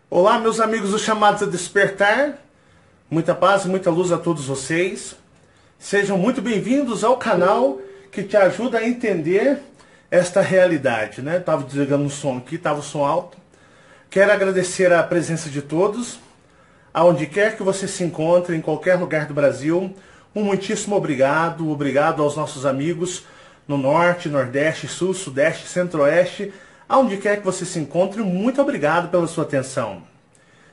Olá, meus amigos dos Chamados a Despertar. Muita paz e muita luz a todos vocês. Sejam muito bem-vindos ao canal que te ajuda a entender esta realidade, né? Estava desligando o som aqui, estava o som alto. Quero agradecer a presença de todos, aonde quer que você se encontre, em qualquer lugar do Brasil. Um muitíssimo obrigado. Obrigado aos nossos amigos no Norte, Nordeste, Sul, Sudeste, Centro-Oeste. Aonde quer que você se encontre, muito obrigado pela sua atenção.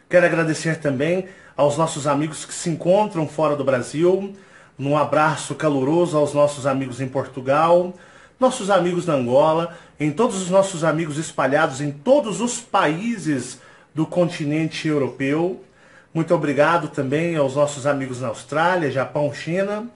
Quero agradecer também aos nossos amigos que se encontram fora do Brasil. Um abraço caloroso aos nossos amigos em Portugal, nossos amigos na Angola, em todos os nossos amigos espalhados em todos os países do continente europeu. Muito obrigado também aos nossos amigos na Austrália, Japão, China,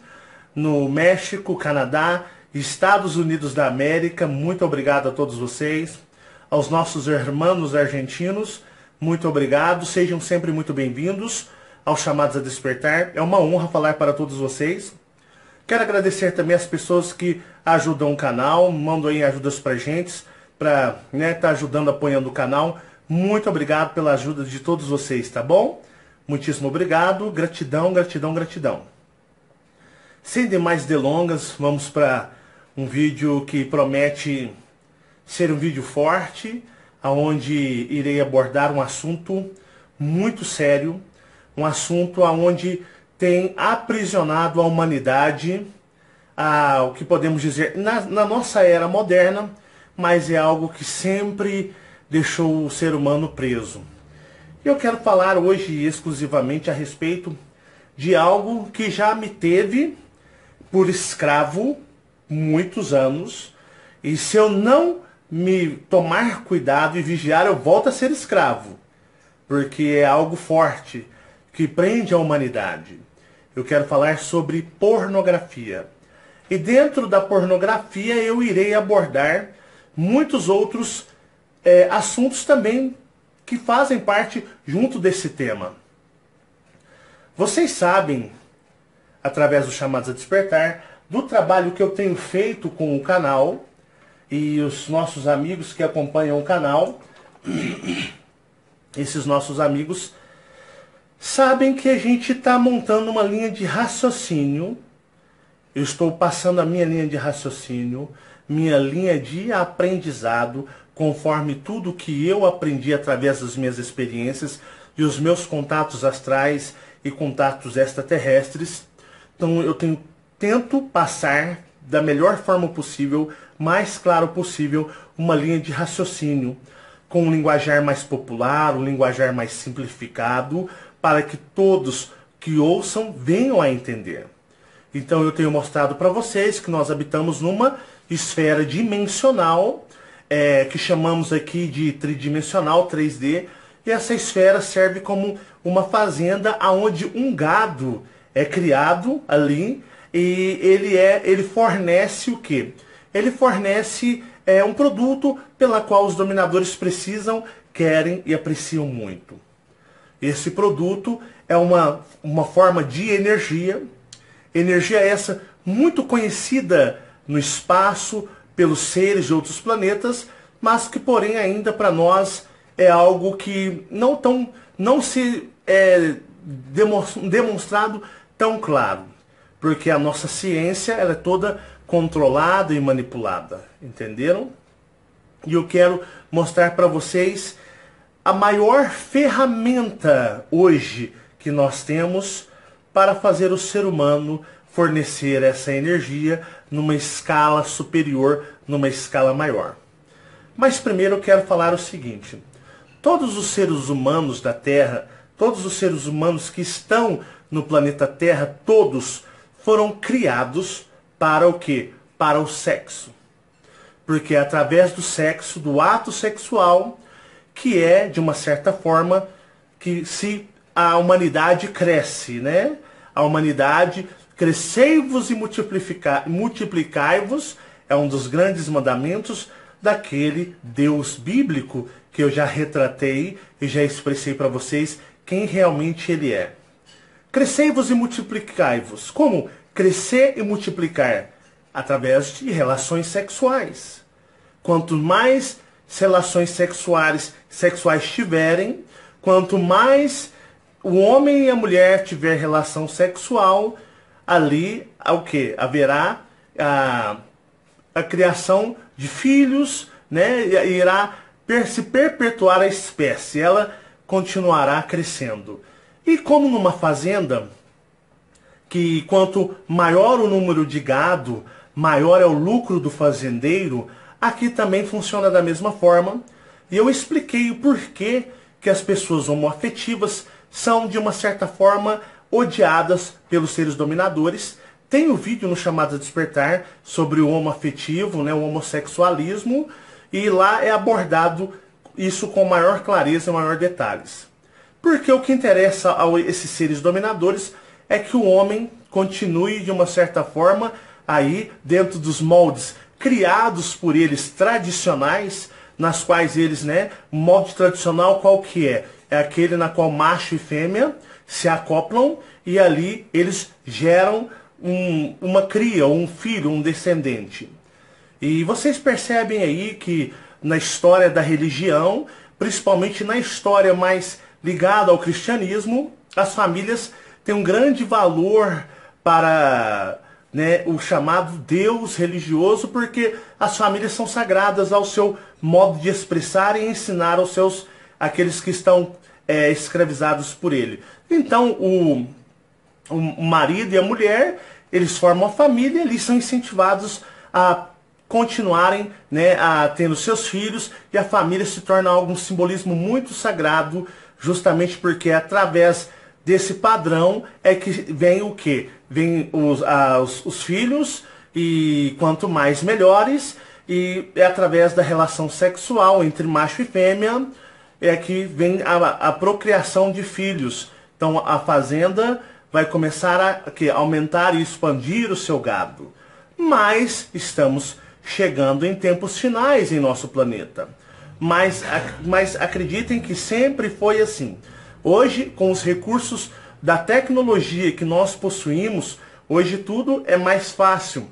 no México, Canadá, Estados Unidos da América. Muito obrigado a todos vocês. Aos nossos irmãos argentinos, muito obrigado. Sejam sempre muito bem-vindos aos Chamados a Despertar. É uma honra falar para todos vocês. Quero agradecer também as pessoas que ajudam o canal, mandam aí ajudas pra gente, para tá ajudando, apoiando o canal. Muito obrigado pela ajuda de todos vocês, tá bom? Muitíssimo obrigado. Gratidão, gratidão, gratidão. Sem demais delongas, vamos para um vídeo que promete ser um vídeo forte, onde irei abordar um assunto muito sério, um assunto onde tem aprisionado a humanidade, o que podemos dizer, na nossa era moderna, mas é algo que sempre deixou o ser humano preso. Eu quero falar hoje exclusivamente a respeito de algo que já me teve por escravo muitos anos, e se eu não me tomar cuidado e vigiar, eu volto a ser escravo, porque é algo forte que prende a humanidade. Eu quero falar sobre pornografia. E dentro da pornografia eu irei abordar muitos outros assuntos também que fazem parte junto desse tema. Vocês sabem, através dos Chamados a Despertar, do trabalho que eu tenho feito com o canal, e os nossos amigos que acompanham o canal, esses nossos amigos, sabem que a gente está montando uma linha de raciocínio. Eu estou passando a minha linha de raciocínio, minha linha de aprendizado, conforme tudo que eu aprendi através das minhas experiências e os meus contatos astrais e contatos extraterrestres. Então eu tento passar da melhor forma possível, mais claro possível, uma linha de raciocínio, com um linguajar mais popular, um linguajar mais simplificado, para que todos que ouçam venham a entender. Então eu tenho mostrado para vocês que nós habitamos numa esfera dimensional, que chamamos aqui de tridimensional, 3D, e essa esfera serve como uma fazenda onde um gado é criado ali, e ele fornece o quê? Ele fornece um produto pela qual os dominadores precisam, querem e apreciam muito. Esse produto é uma forma de energia essa muito conhecida no espaço pelos seres de outros planetas, mas que porém ainda para nós é algo que não se demonstrado tão claro, porque a nossa ciência ela é toda controlada e manipulada, entenderam? E eu quero mostrar para vocês a maior ferramenta hoje que nós temos para fazer o ser humano fornecer essa energia numa escala superior, numa escala maior. Mas primeiro eu quero falar o seguinte: todos os seres humanos da Terra, todos os seres humanos que estão no planeta Terra, todos foram criados para o quê? Para o sexo. Porque é através do sexo, do ato sexual, que é, de uma certa forma, que a humanidade cresce, né? A humanidade, crescei-vos e multiplicai-vos, é um dos grandes mandamentos daquele Deus bíblico que eu já retratei e já expressei para vocês quem realmente ele é. Crescei-vos e multiplicai-vos. Como crescer e multiplicar? Através de relações sexuais. Quanto mais relações sexuais tiverem, quanto mais o homem e a mulher tiver relação sexual, ali o que? Haverá a criação de filhos, né? E irá se perpetuar a espécie, ela continuará crescendo. E como numa fazenda, que quanto maior o número de gado, maior é o lucro do fazendeiro, aqui também funciona da mesma forma. E eu expliquei o porquê que as pessoas homoafetivas são, de uma certa forma, odiadas pelos seres dominadores. Tem um vídeo no Chamado Despertar sobre o homoafetivo, né, o homossexualismo, e lá é abordado isso com maior clareza e maior detalhes. Porque o que interessa a esses seres dominadores é que o homem continue, de uma certa forma, aí dentro dos moldes criados por eles, tradicionais, nas quais eles, né, o molde tradicional qual que é? É aquele na qual macho e fêmea se acoplam e ali eles geram uma cria, um filho, um descendente. E vocês percebem aí que na história da religião, principalmente na história mais ligada ao cristianismo, as famílias têm um grande valor para, né, o chamado Deus religioso, porque as famílias são sagradas ao seu modo de expressar e ensinar aos seus, aqueles que estão escravizados por ele. Então o marido e a mulher, eles formam a família, eles são incentivados a continuarem, né, a tendo seus filhos, e a família se torna algo, um simbolismo muito sagrado, justamente porque através desse padrão é que vem o quê? Vem os filhos, e quanto mais melhores, e é através da relação sexual entre macho e fêmea é que vem a procriação de filhos. Então a fazenda vai começar a aumentar e expandir o seu gado. Mas estamos chegando em tempos finais em nosso planeta. Mas acreditem que sempre foi assim. Hoje, com os recursos da tecnologia que nós possuímos, hoje tudo é mais fácil.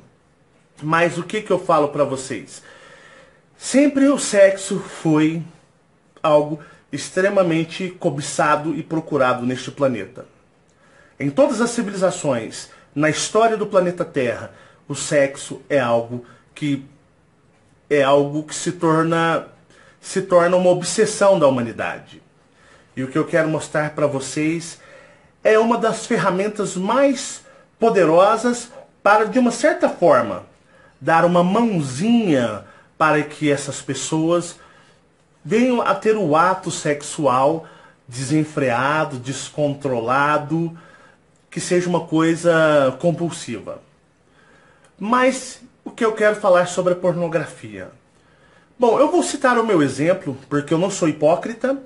Mas o que eu falo para vocês? Sempre o sexo foi algo extremamente cobiçado e procurado neste planeta. Em todas as civilizações, na história do planeta Terra, o sexo é algo que se torna uma obsessão da humanidade. E o que eu quero mostrar para vocês é uma das ferramentas mais poderosas para, de uma certa forma, dar uma mãozinha para que essas pessoas venham a ter o ato sexual desenfreado, descontrolado, que seja uma coisa compulsiva. Mas o que eu quero falar sobre a pornografia? Bom, eu vou citar o meu exemplo, porque eu não sou hipócrita,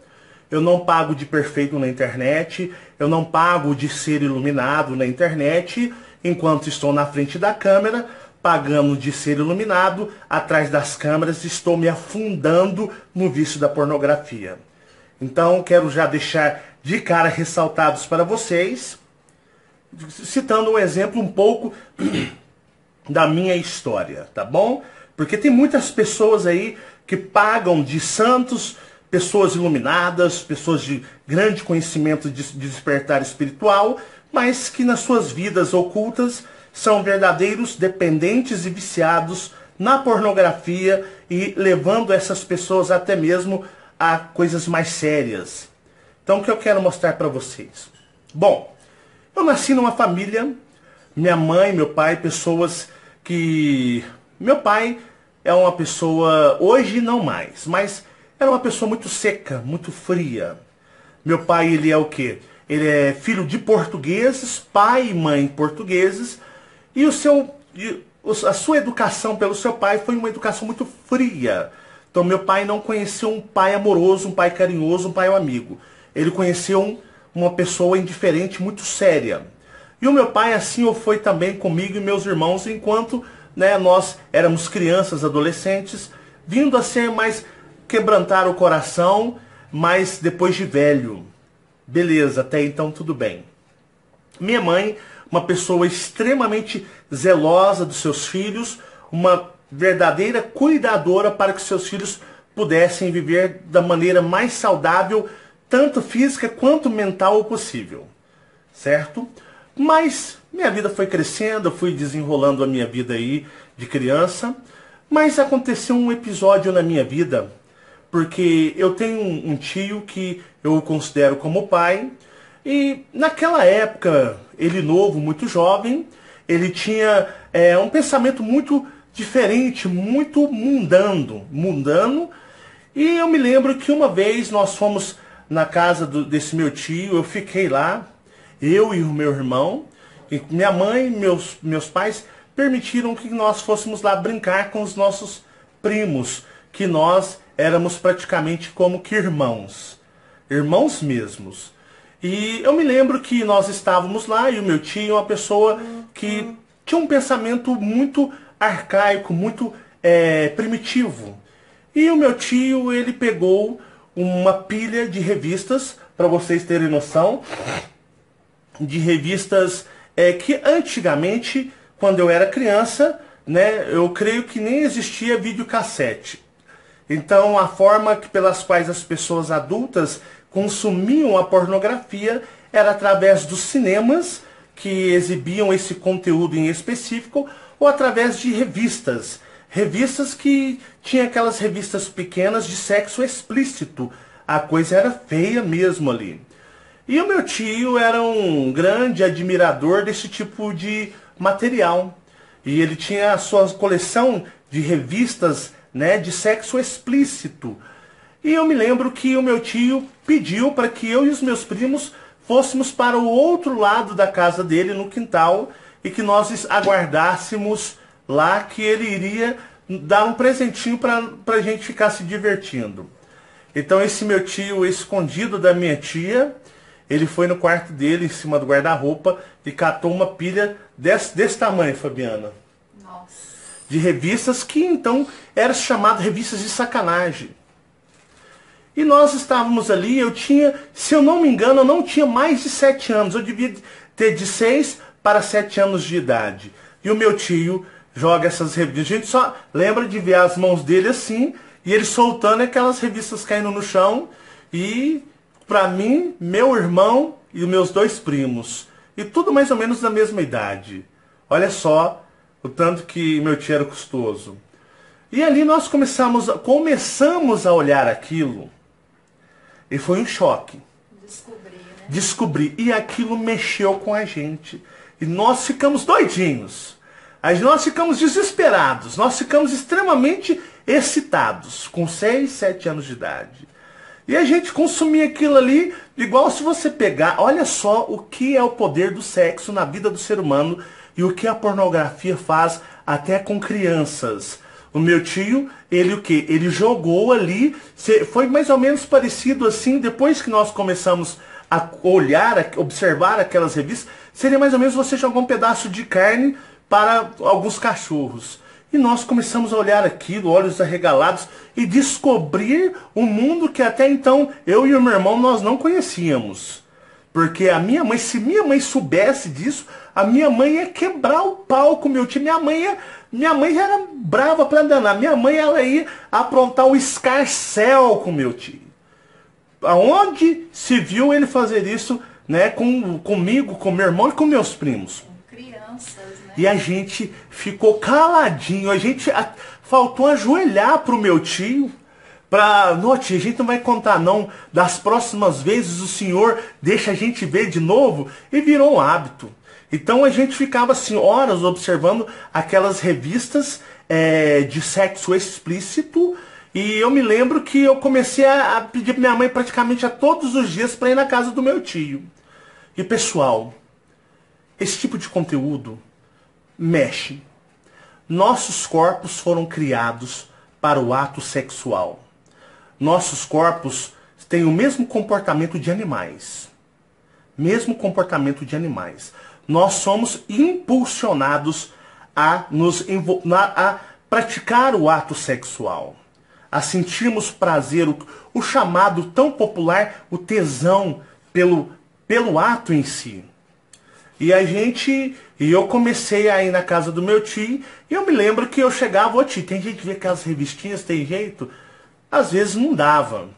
eu não pago de perfeito na internet, eu não pago de ser iluminado na internet, enquanto estou na frente da câmera, pagando de ser iluminado, atrás das câmeras, estou me afundando no vício da pornografia. Então, quero já deixar de cara ressaltados para vocês, citando um exemplo um pouco da minha história, tá bom? Porque tem muitas pessoas aí que pagam de santos, pessoas iluminadas, pessoas de grande conhecimento de despertar espiritual, mas que nas suas vidas ocultas são verdadeiros dependentes e viciados na pornografia e levando essas pessoas até mesmo a coisas mais sérias. Então o que eu quero mostrar para vocês? Bom, eu nasci numa família, minha mãe, meu pai, pessoas que... Meu pai é uma pessoa, hoje não mais, mas era uma pessoa muito seca, muito fria. Meu pai, ele é o quê? Ele é filho de portugueses, pai e mãe portugueses, e a sua educação pelo seu pai foi uma educação muito fria. Então meu pai não conheceu um pai amoroso, um pai carinhoso, um pai amigo. Ele conheceu uma pessoa indiferente, muito séria. E o meu pai assim o foi também comigo e meus irmãos, enquanto, né, nós éramos crianças, adolescentes, vindo a ser mais quebrantar o coração, mas depois de velho. Beleza, até então tudo bem. Minha mãe, uma pessoa extremamente zelosa dos seus filhos, uma verdadeira cuidadora para que seus filhos pudessem viver da maneira mais saudável tanto física quanto mental possível, certo? Mas minha vida foi crescendo, eu fui desenrolando a minha vida aí de criança, mas aconteceu um episódio na minha vida, porque eu tenho um tio que eu considero como pai, e naquela época, ele novo, muito jovem, ele tinha um pensamento muito diferente, muito mundano, e eu me lembro que uma vez nós fomos na casa desse meu tio, eu fiquei lá, eu e o meu irmão, e minha mãe e meus pais permitiram que nós fôssemos lá brincar com os nossos primos, que nós éramos praticamente como que irmãos mesmos. E eu me lembro que nós estávamos lá e o meu tio é uma pessoa que tinha um pensamento muito arcaico, muito primitivo. E o meu tio, ele pegou uma pilha de revistas, para vocês terem noção, de revistas que antigamente, quando eu era criança, né, eu creio que nem existia videocassete. Então, a forma pelas quais as pessoas adultas consumiam a pornografia era através dos cinemas, que exibiam esse conteúdo em específico, ou através de revistas. Revistas que tinham aquelas revistas pequenas de sexo explícito. A coisa era feia mesmo ali. E o meu tio era um grande admirador desse tipo de material. E ele tinha a sua coleção de revistas, né, de sexo explícito. E eu me lembro que o meu tio pediu para que eu e os meus primos fôssemos para o outro lado da casa dele, no quintal, e que nós aguardássemos lá que ele iria dar um presentinho para a gente ficar se divertindo. Então esse meu tio, escondido da minha tia, ele foi no quarto dele, em cima do guarda-roupa, e catou uma pilha desse tamanho, Fabiana. Nossa. De revistas que então eram chamadas revistas de sacanagem. E nós estávamos ali, eu tinha, se eu não me engano, eu não tinha mais de 7 anos. Eu devia ter de 6 para 7 anos de idade. E o meu tio joga essas revistas. A gente só lembra de ver as mãos dele assim, e ele soltando aquelas revistas caindo no chão. E, para mim, meu irmão e os meus 2 primos. E tudo mais ou menos da mesma idade. Olha só o tanto que meu tio era custoso. E ali nós começamos a olhar aquilo. E foi um choque. Descobrir. E aquilo mexeu com a gente. E nós ficamos doidinhos. Aí nós ficamos desesperados. Nós ficamos extremamente excitados. Com 6, 7 anos de idade. E a gente consumia aquilo ali, igual se você pegar... Olha só o que é o poder do sexo na vida do ser humano. E o que a pornografia faz até com crianças. O meu tio, ele o quê? Ele jogou ali, foi mais ou menos parecido assim, depois que nós começamos a olhar, a observar aquelas revistas, seria mais ou menos você jogar um pedaço de carne para alguns cachorros. E nós começamos a olhar aquilo, olhos arregalados, e descobrir um mundo que até então eu e o meu irmão nós não conhecíamos. Porque a minha mãe, se minha mãe soubesse disso, a minha mãe ia quebrar o pau com o meu tio. Minha mãe já era brava pra danar. Minha mãe, ela ia aprontar o escarcéu com o meu tio. Aonde se viu ele fazer isso, né, comigo, com meu irmão e com meus primos. Com crianças, né? E a gente ficou caladinho. Faltou ajoelhar pro meu tio. Não, tia, a gente não vai contar não. Das próximas vezes o senhor deixa a gente ver de novo. E virou um hábito. Então a gente ficava assim horas observando aquelas revistas de sexo explícito. E eu me lembro que eu comecei a pedir pra minha mãe praticamente a todos os dias para ir na casa do meu tio. E pessoal, esse tipo de conteúdo mexe. Nossos corpos foram criados para o ato sexual. Nossos corpos têm o mesmo comportamento de animais. Mesmo comportamento de animais. Nós somos impulsionados a praticar o ato sexual. A sentirmos prazer, o chamado tão popular, o tesão pelo ato em si. E eu comecei a ir na casa do meu tio, e eu me lembro que eu chegava, ô tio, tem gente que vê aquelas revistinhas, tem jeito? Às vezes não dava.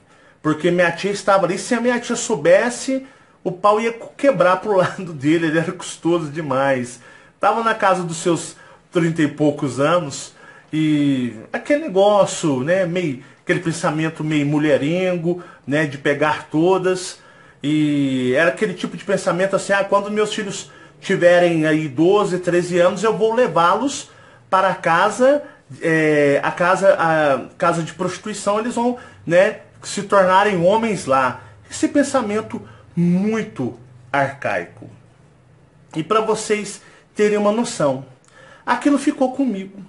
porque minha tia estava ali. Se a minha tia soubesse, o pau ia quebrar pro lado dele, ele era custoso demais. Tava na casa dos seus 30 e poucos anos, e aquele negócio, né, meio, aquele pensamento meio mulherengo, né, de pegar todas, e era aquele tipo de pensamento assim, quando meus filhos tiverem aí 12, 13 anos, eu vou levá-los para a casa, a casa de prostituição, eles vão, né, se tornarem homens lá. Esse pensamento muito arcaico. E para vocês terem uma noção, aquilo ficou comigo.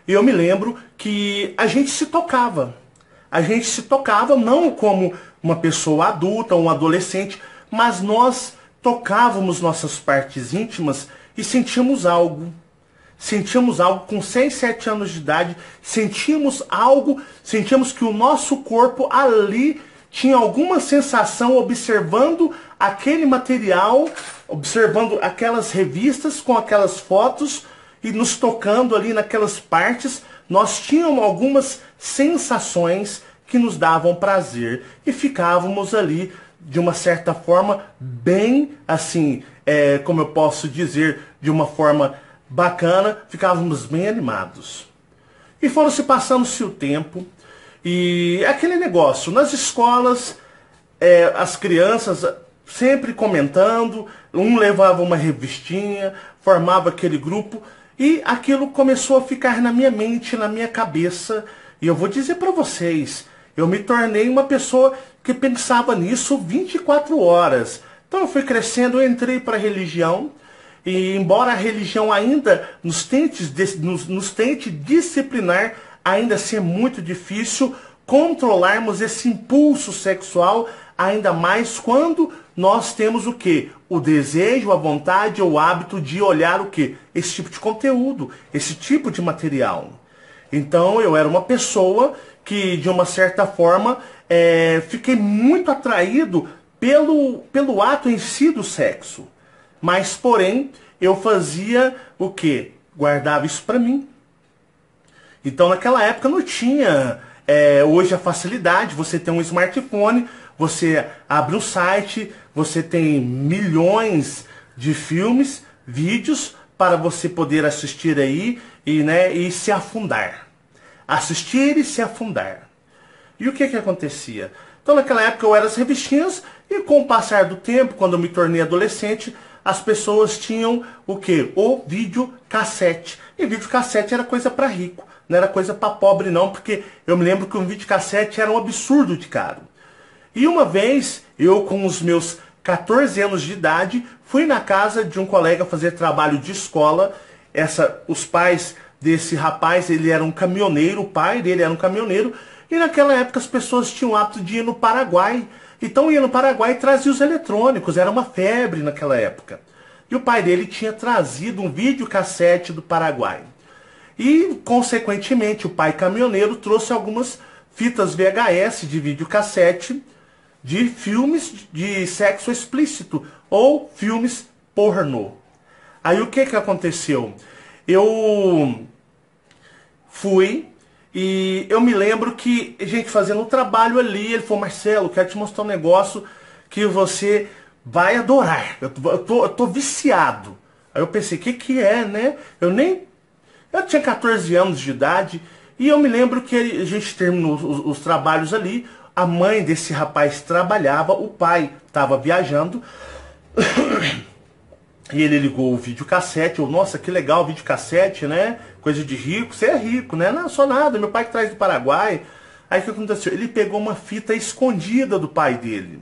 E eu me lembro que a gente se tocava. A gente se tocava não como uma pessoa adulta, um adolescente, mas nós tocávamos nossas partes íntimas e sentíamos algo. Sentíamos algo com 6, 7 anos de idade, sentíamos algo, sentíamos que o nosso corpo ali tinha alguma sensação observando aquele material, observando aquelas revistas com aquelas fotos e nos tocando ali naquelas partes. Nós tínhamos algumas sensações que nos davam prazer e ficávamos ali de uma certa forma bem assim, como eu posso dizer, de uma forma bacana, ficávamos bem animados. E foram se passando-se o tempo, e aquele negócio, nas escolas, as crianças sempre comentando, um levava uma revistinha, formava aquele grupo, e aquilo começou a ficar na minha mente, na minha cabeça, e eu vou dizer para vocês, eu me tornei uma pessoa que pensava nisso 24 horas. Então eu fui crescendo, eu entrei para a religião, e embora a religião ainda nos tente disciplinar, ainda assim é muito difícil controlarmos esse impulso sexual, ainda mais quando nós temos o quê? O desejo, a vontade, o hábito de olhar o quê? Esse tipo de conteúdo, esse tipo de material. Então eu era uma pessoa que, de uma certa forma, fiquei muito atraído pelo ato em si do sexo. Mas, porém, eu fazia o quê? Guardava isso para mim. Então, naquela época não tinha hoje a facilidade. Você tem um smartphone, você abre um site, você tem milhões de filmes, vídeos para você poder assistir aí e se afundar. Assistir e se afundar. E o que acontecia? Então, naquela época eu era as revistinhas e com o passar do tempo, quando eu me tornei adolescente, as pessoas tinham o quê? O videocassete. E videocassete era coisa para rico, não era coisa para pobre não, porque eu me lembro que um videocassete era um absurdo de caro. E uma vez, eu com os meus 14 anos de idade, fui na casa de um colega fazer trabalho de escola. Os pais desse rapaz, ele era um caminhoneiro, o pai dele era um caminhoneiro, e naquela época as pessoas tinham o hábito de ir no Paraguai. Então ia no Paraguai e trazia os eletrônicos, era uma febre naquela época. E o pai dele tinha trazido um videocassete do Paraguai. E, consequentemente, o pai caminhoneiro trouxe algumas fitas VHS de videocassete de filmes de sexo explícito ou filmes pornô. Aí o que aconteceu? Eu fui e eu me lembro que a gente fazendo um trabalho ali, ele falou: Marcelo, quero te mostrar um negócio que você vai adorar. Eu tô viciado. Aí eu pensei, o que é, né? Eu tinha 14 anos de idade e eu me lembro que a gente terminou os trabalhos ali. A mãe desse rapaz trabalhava, o pai estava viajando e ele ligou o videocassete. Eu, nossa, que legal o videocassete, né? Coisa de rico, você é rico, né? Não, só nada, meu pai que traz do Paraguai. Aí o que aconteceu? Ele pegou uma fita escondida do pai dele.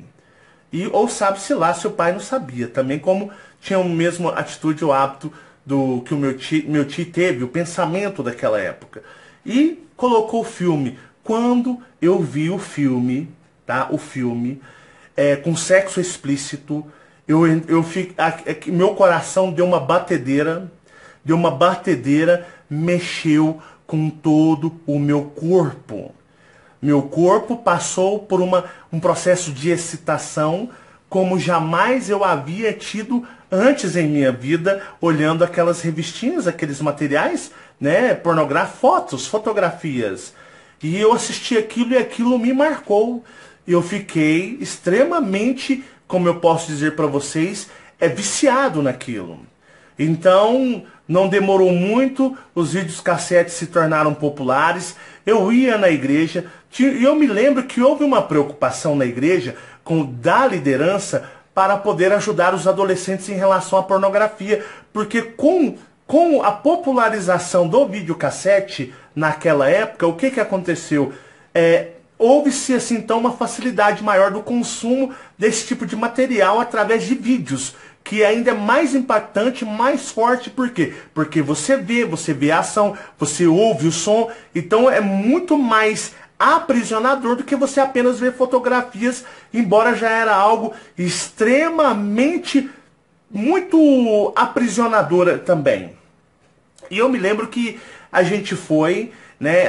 Ou sabe-se lá se o pai não sabia. Também como tinha a mesma atitude ou hábito do que o meu tio teve, o pensamento daquela época. E colocou o filme. Quando eu vi o filme, tá? O filme, com sexo explícito, meu coração deu uma batedeira, mexeu com todo o meu corpo. Meu corpo passou por um processo de excitação como jamais eu havia tido antes em minha vida, olhando aquelas revistinhas, aqueles materiais, né, pornográficos, fotografias. E eu assisti aquilo e aquilo me marcou. eu fiquei extremamente, como eu posso dizer para vocês, viciado naquilo. Então, não demorou muito, os vídeos cassetes se tornaram populares. Eu ia na igreja e eu me lembro que houve uma preocupação na igreja da liderança para poder ajudar os adolescentes em relação à pornografia, porque com a popularização do videocassete naquela época, o que aconteceu? Houve-se assim, então uma facilidade maior do consumo desse tipo de material através de vídeos, que ainda é mais impactante, mais forte. Por quê? Porque você vê a ação, você ouve o som, então é muito mais aprisionador do que você apenas ver fotografias, embora já era algo extremamente, muito aprisionadora também. E eu me lembro que a gente foi, né,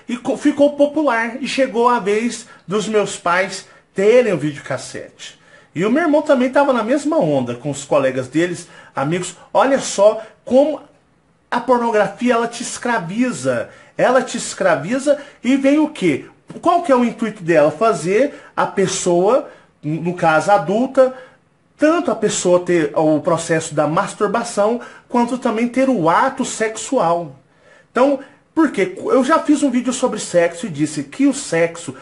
e ficou popular, e chegou a vez dos meus pais terem o videocassete. E o meu irmão também estava na mesma onda com os colegas deles, amigos. Olha só como a pornografia, ela te escraviza. Ela te escraviza e vem o quê? Qual que é o intuito dela? Fazer a pessoa, no caso adulta, tanto a pessoa ter o processo da masturbação, quanto também ter o ato sexual. Então, por quê? Eu já fiz um vídeo sobre sexo e disse que o sexo,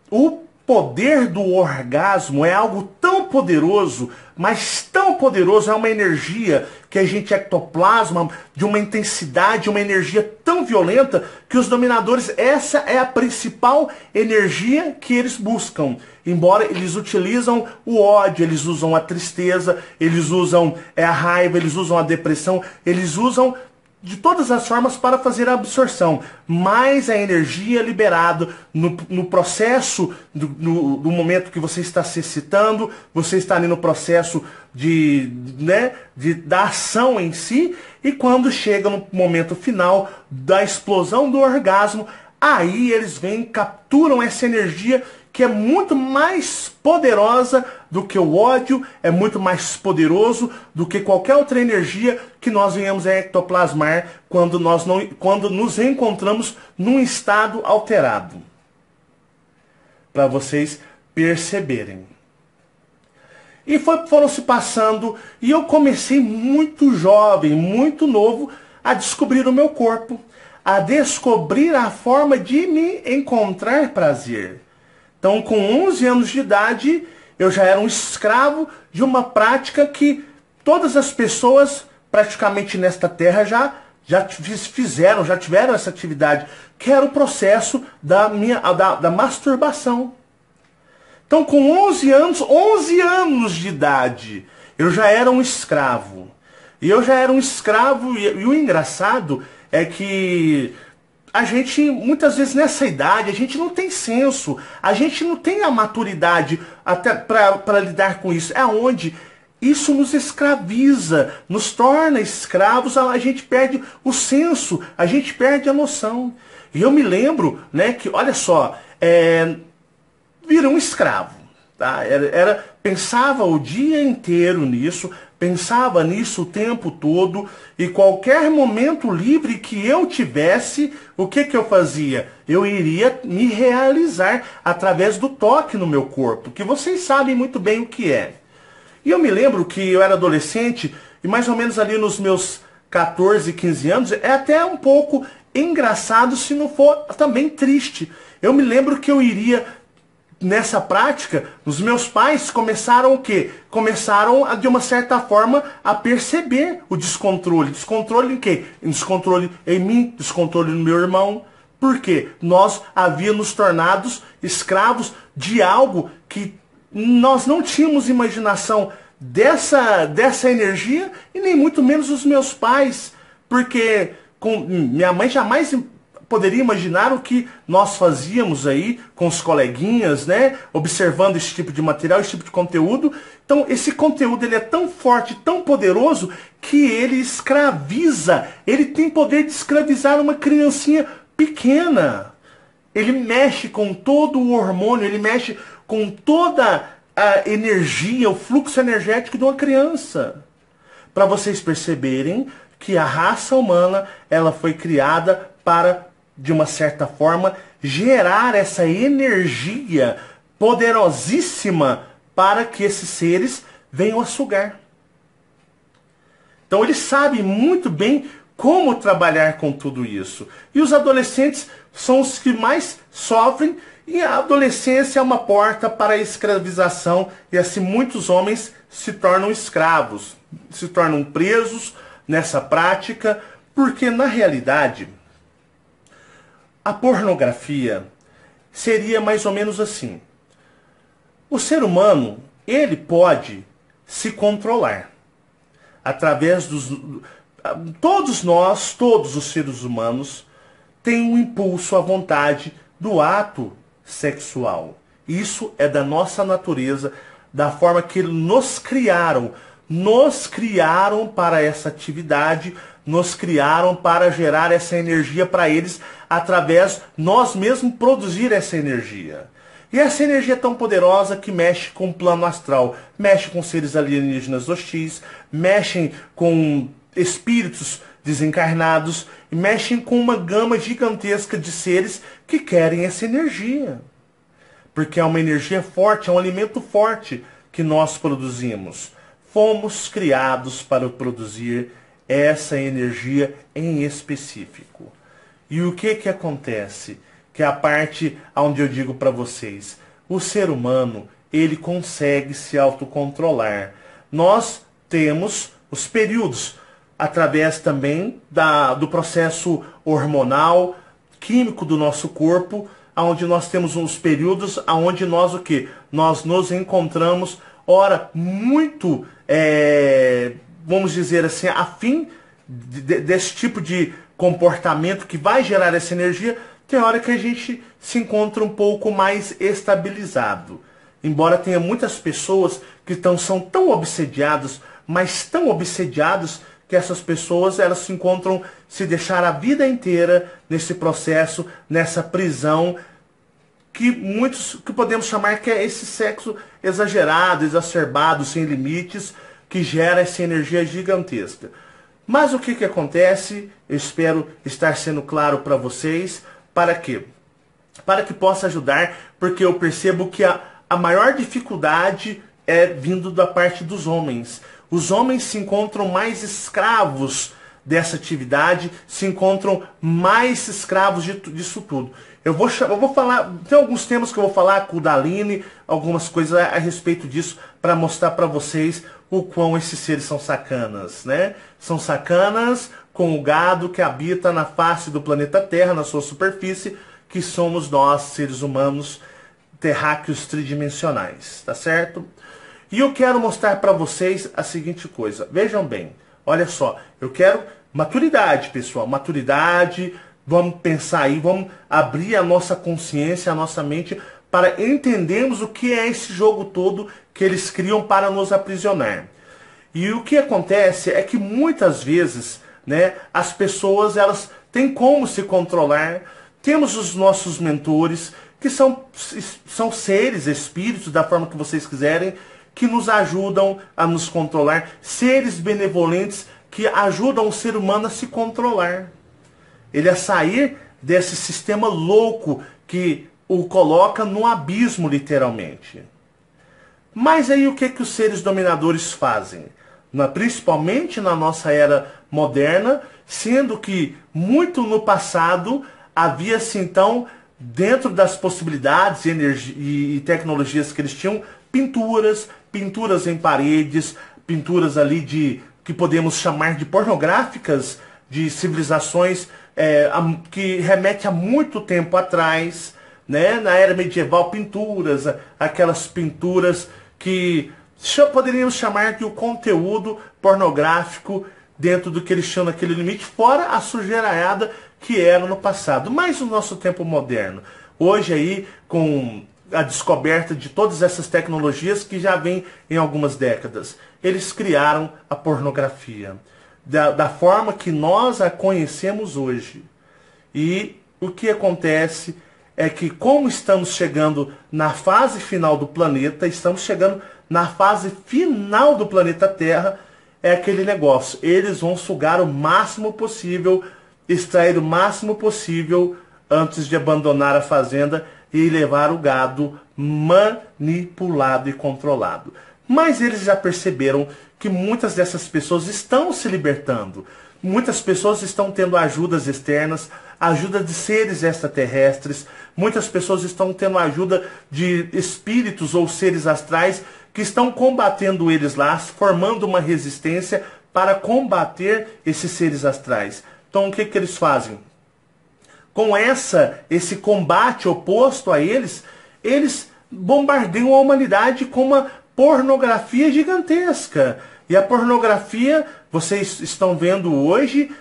o poder do orgasmo é algo tão poderoso, mas tão poderoso, é uma energia que a gente ectoplasma de uma intensidade, uma energia tão violenta que os dominadores, essa é a principal energia que eles buscam. Embora eles utilizam o ódio, eles usam a tristeza, eles usam a raiva, eles usam a depressão, eles usam de todas as formas para fazer a absorção, mas a energia liberada no processo do momento que você está se excitando, você está ali no processo da ação em si, e quando chega no momento final da explosão do orgasmo, aí eles vêm, capturam essa energia que é muito mais poderosa do que o ódio, é muito mais poderoso do que qualquer outra energia que nós venhamos a ectoplasmar quando nos encontramos num estado alterado. Para vocês perceberem. E foram se passando, e eu comecei muito jovem, muito novo, a descobrir o meu corpo, a descobrir a forma de me encontrar prazer. Então, com 11 anos de idade, eu já era um escravo de uma prática que todas as pessoas, praticamente nesta terra, já tiveram essa atividade, que era o processo da masturbação. Então, com 11 anos de idade, eu já era um escravo. E eu já era um escravo, e o engraçado é que a gente, muitas vezes nessa idade, a gente não tem senso, a gente não tem a maturidade até para lidar com isso. É onde isso nos escraviza, nos torna escravos, a gente perde o senso, a gente perde a noção. E eu me lembro, né, que, olha só, vira um escravo. Tá? Pensava o dia inteiro nisso, pensava nisso o tempo todo, e qualquer momento livre que eu tivesse, o que eu fazia? Eu iria me realizar através do toque no meu corpo, que vocês sabem muito bem o que é. E eu me lembro que eu era adolescente, e mais ou menos ali nos meus 14, 15 anos, é até um pouco engraçado, se não for também triste. Eu me lembro que eu iria nessa prática, os meus pais começaram o quê? Começaram, de uma certa forma, a perceber o descontrole. Descontrole em quê? Descontrole em mim, descontrole no meu irmão. Por quê? Nós havíamos tornado escravos de algo que nós não tínhamos imaginação dessa energia, e nem muito menos os meus pais. Porque minha mãe jamais poderia imaginar o que nós fazíamos aí com os coleguinhas, né? Observando esse tipo de material, esse tipo de conteúdo. Então, esse conteúdo ele é tão forte, tão poderoso, que ele escraviza. Ele tem poder de escravizar uma criancinha pequena. Ele mexe com todo o hormônio, ele mexe com toda a energia, o fluxo energético de uma criança. Para vocês perceberem que a raça humana, ela foi criada para, de uma certa forma, gerar essa energia poderosíssima para que esses seres venham a sugar. Então eles sabem muito bem como trabalhar com tudo isso. E os adolescentes são os que mais sofrem, e a adolescência é uma porta para a escravização, e assim muitos homens se tornam escravos, se tornam presos nessa prática, porque na realidade a pornografia seria mais ou menos assim. O ser humano, ele pode se controlar através dos... Todos nós, todos os seres humanos, têm um impulso à vontade do ato sexual. Isso é da nossa natureza, da forma que nos criaram. Nos criaram para essa atividade, nos criaram para gerar essa energia para eles, através nós mesmos produzir essa energia. E essa energia é tão poderosa que mexe com o plano astral, mexe com seres alienígenas hostis, mexem com espíritos desencarnados, e mexem com uma gama gigantesca de seres que querem essa energia. Porque é uma energia forte, é um alimento forte que nós produzimos. Fomos criados para produzir essa energia em específico. E o que acontece? Que é a parte onde eu digo para vocês, o ser humano, ele consegue se autocontrolar. Nós temos os períodos, através também do processo hormonal, químico do nosso corpo, onde nós temos uns períodos onde nós o quê? Nós nos encontramos, ora, muito, vamos dizer assim, a fim desse tipo de comportamento que vai gerar essa energia. Tem hora que a gente se encontra um pouco mais estabilizado. Embora tenha muitas pessoas que são tão obsediadas, mas tão obsediadas, que essas pessoas elas se encontram, se deixar a vida inteira nesse processo, nessa prisão, que muitos que podemos chamar que é esse sexo exagerado, exacerbado, sem limites, que gera essa energia gigantesca. Mas o que acontece? Eu espero estar sendo claro para vocês. Para quê? Para que possa ajudar, porque eu percebo que a maior dificuldade é vindo da parte dos homens. Os homens se encontram mais escravos dessa atividade, se encontram mais escravos disso tudo. Eu vou falar, tem alguns temas que eu vou falar com o Daline, algumas coisas a respeito disso, para mostrar para vocês o quão esses seres são sacanas, né? São sacanas com o gado que habita na face do planeta Terra, na sua superfície, que somos nós, seres humanos terráqueos tridimensionais, tá certo? E eu quero mostrar para vocês a seguinte coisa. Vejam bem, olha só, eu quero maturidade, pessoal, maturidade. Vamos pensar aí, vamos abrir a nossa consciência, a nossa mente, para entendermos o que é esse jogo todo que eles criam para nos aprisionar. E o que acontece é que muitas vezes, né, as pessoas elas têm como se controlar. Temos os nossos mentores, que são seres, espíritos, da forma que vocês quiserem, que nos ajudam a nos controlar. Seres benevolentes que ajudam o ser humano a se controlar. Ele a sair desse sistema louco que o coloca no abismo, literalmente. Mas aí o que os seres dominadores fazem? Principalmente na nossa era moderna, sendo que muito no passado havia-se então, dentro das possibilidades e tecnologias que eles tinham, pinturas em paredes, pinturas ali que podemos chamar de pornográficas, de civilizações que remete a muito tempo atrás, né? Na era medieval, aquelas pinturas que poderíamos chamar de o conteúdo pornográfico dentro do que eles tinham naquele limite, fora a sujeiraiada que era no passado. Mas no nosso tempo moderno, hoje aí, com a descoberta de todas essas tecnologias que já vêm em algumas décadas, eles criaram a pornografia da forma que nós a conhecemos hoje. E o que acontece é que, como estamos chegando na fase final do planeta, estamos chegando na fase final do planeta Terra, é aquele negócio. Eles vão sugar o máximo possível, extrair o máximo possível antes de abandonar a fazenda e levar o gado manipulado e controlado. Mas eles já perceberam que muitas dessas pessoas estão se libertando. Muitas pessoas estão tendo ajudas externas, ajuda de seres extraterrestres. Muitas pessoas estão tendo ajuda de espíritos ou seres astrais que estão combatendo eles lá, formando uma resistência para combater esses seres astrais. Então o que eles fazem? Com esse combate oposto a eles, eles bombardeiam a humanidade com uma pornografia gigantesca. E a pornografia, vocês estão vendo hoje,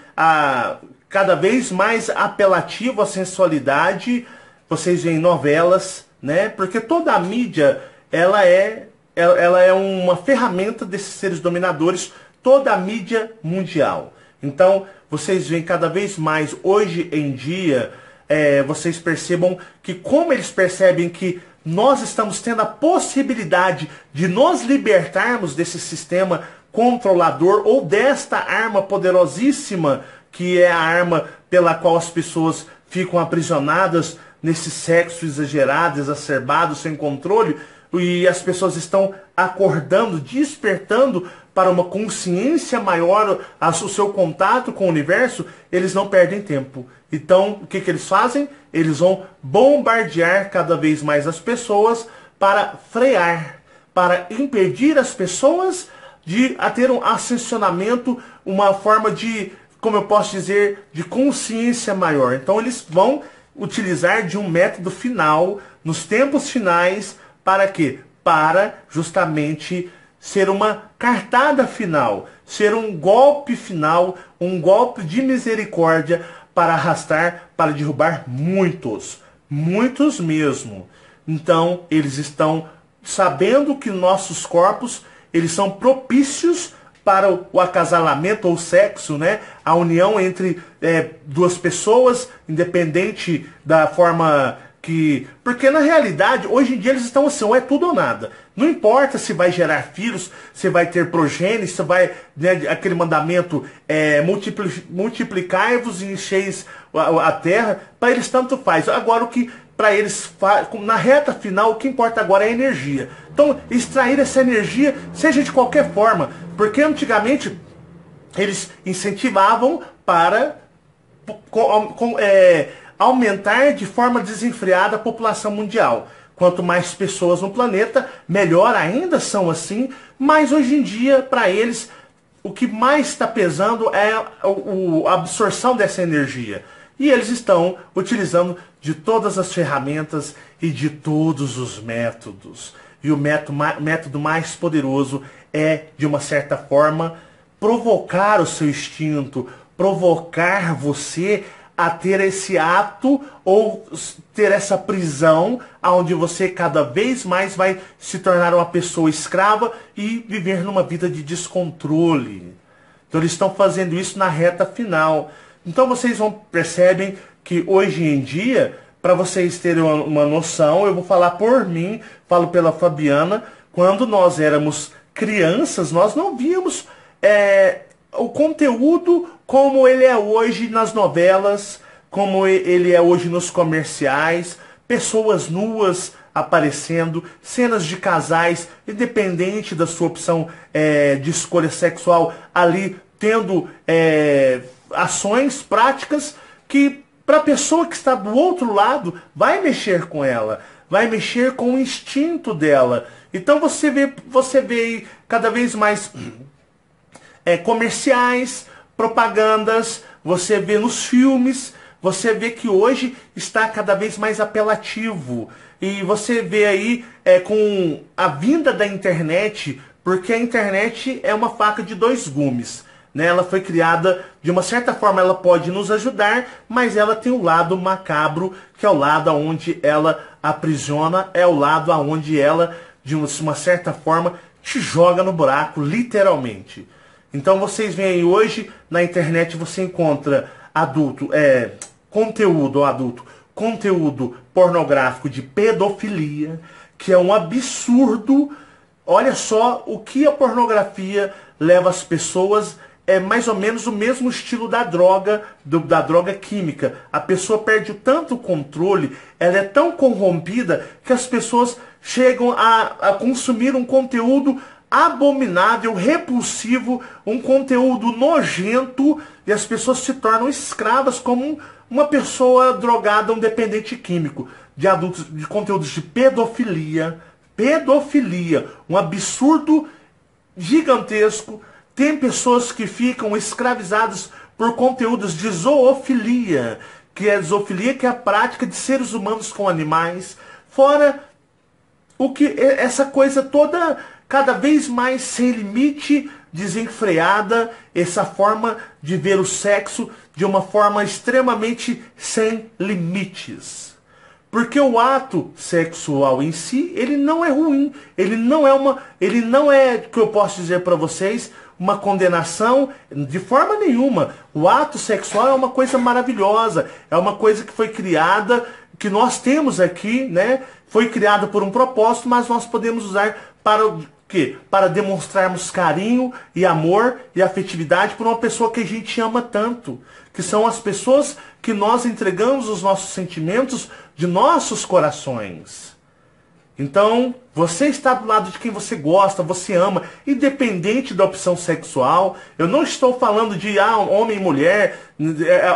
cada vez mais apelativo à sensualidade. Vocês veem novelas, né? Porque toda a mídia, ela é uma ferramenta desses seres dominadores, toda a mídia mundial. Então, vocês veem cada vez mais, hoje em dia, vocês percebam que como eles percebem que nós estamos tendo a possibilidade de nos libertarmos desse sistema controlador ou desta arma poderosíssima que é a arma pela qual as pessoas ficam aprisionadas nesse sexo exagerado, exacerbado, sem controle, e as pessoas estão acordando, despertando para uma consciência maior, o seu contato com o universo, eles não perdem tempo. Então, o que eles fazem? Eles vão bombardear cada vez mais as pessoas para frear, para impedir as pessoas de ter um ascensionamento, uma forma de, como eu posso dizer, de consciência maior. Então, eles vão utilizar de um método final, nos tempos finais, para quê? Para justamente ser uma cartada final, ser um golpe final, um golpe de misericórdia para arrastar, para derrubar muitos, muitos mesmo. Então, eles estão sabendo que nossos corpos, eles são propícios para o acasalamento ou sexo, né? A união entre duas pessoas, independente da forma que... Porque na realidade, hoje em dia eles estão assim, ou é tudo ou nada. Não importa se vai gerar filhos, se vai ter progênie, se vai... Né, aquele mandamento, multiplicai-vos e encheis a terra, para eles tanto faz. Agora o que para eles, na reta final, o que importa agora é a energia. Então, extrair essa energia, seja de qualquer forma, porque antigamente eles incentivavam para aumentar de forma desenfreada a população mundial. Quanto mais pessoas no planeta, melhor ainda são assim, mas hoje em dia, para eles, o que mais está pesando é a absorção dessa energia. E eles estão utilizando de todas as ferramentas e de todos os métodos. E o método mais poderoso é, de uma certa forma, provocar o seu instinto, provocar você a ter esse ato ou ter essa prisão onde você cada vez mais vai se tornar uma pessoa escrava e viver numa vida de descontrole. Então eles estão fazendo isso na reta final. Então vocês percebem que hoje em dia, para vocês terem uma noção, eu vou falar por mim, falo pela Fabiana, quando nós éramos crianças, nós não víamos o conteúdo como ele é hoje nas novelas, como ele é hoje nos comerciais, pessoas nuas aparecendo, cenas de casais, independente da sua opção de escolha sexual, ali tendo ações práticas que, para a pessoa que está do outro lado, vai mexer com ela, vai mexer com o instinto dela. Então você vê cada vez mais comerciais, propagandas, você vê nos filmes, você vê que hoje está cada vez mais apelativo. E você vê aí com a vinda da internet, porque a internet é uma faca de dois gumes. Né? Ela foi criada, de uma certa forma, ela pode nos ajudar, mas ela tem o lado macabro, que é o lado onde ela aprisiona, é o lado onde ela, de uma certa forma, te joga no buraco, literalmente. Então vocês veem aí hoje, na internet você encontra conteúdo pornográfico de pedofilia, que é um absurdo. Olha só o que a pornografia leva as pessoas é mais ou menos o mesmo estilo da droga, da droga química. A pessoa perde tanto o controle, ela é tão corrompida que as pessoas chegam a consumir um conteúdo abominável, repulsivo, um conteúdo nojento, e as pessoas se tornam escravas como uma pessoa drogada, um dependente químico, de adultos, de conteúdos de pedofilia, um absurdo gigantesco. Tem pessoas que ficam escravizadas por conteúdos de zoofilia, que é a prática de seres humanos com animais, fora o que essa coisa toda cada vez mais sem limite, desenfreada, essa forma de ver o sexo de uma forma extremamente sem limites. Porque o ato sexual em si, ele não é ruim, ele não é, que eu posso dizer para vocês, uma condenação de forma nenhuma. O ato sexual é uma coisa maravilhosa, é uma coisa que foi criada, que nós temos aqui, né? Foi criada por um propósito, mas nós podemos usar para o quê? Para demonstrarmos carinho e amor e afetividade por uma pessoa que a gente ama tanto, que são as pessoas que nós entregamos os nossos sentimentos de nossos corações. Então, você está do lado de quem você gosta, você ama, independente da opção sexual. Eu não estou falando de homem e mulher,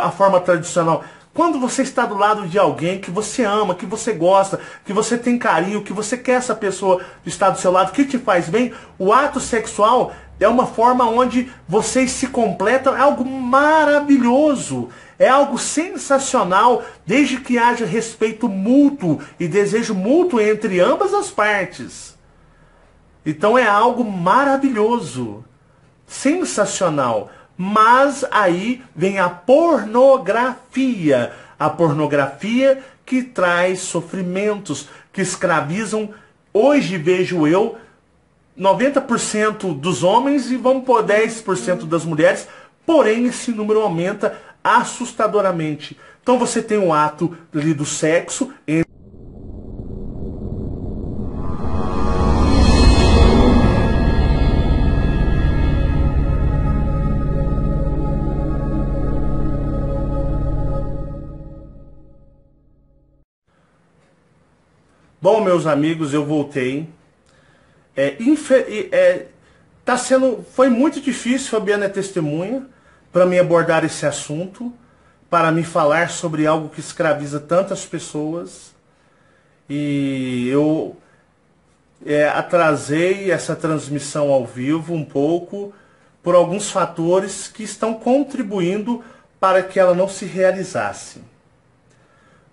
a forma tradicional. Quando você está do lado de alguém que você ama, que você gosta, que você tem carinho, que você quer essa pessoa estar do seu lado, que te faz bem, o ato sexual é uma forma onde vocês se completam, é algo maravilhoso. É algo sensacional, desde que haja respeito mútuo e desejo mútuo entre ambas as partes. Então é algo maravilhoso, sensacional. Mas aí vem a pornografia. A pornografia que traz sofrimentos, que escravizam, hoje vejo eu, 90% dos homens e vamos por 10% das mulheres, porém esse número aumenta assustadoramente. Então você tem um ato ali do sexo entre Bom, meus amigos, eu voltei. Foi muito difícil, Fabiana é testemunha, para me abordar esse assunto, para me falar sobre algo que escraviza tantas pessoas. E eu atrasei essa transmissão ao vivo um pouco por alguns fatores que estão contribuindo para que ela não se realizasse.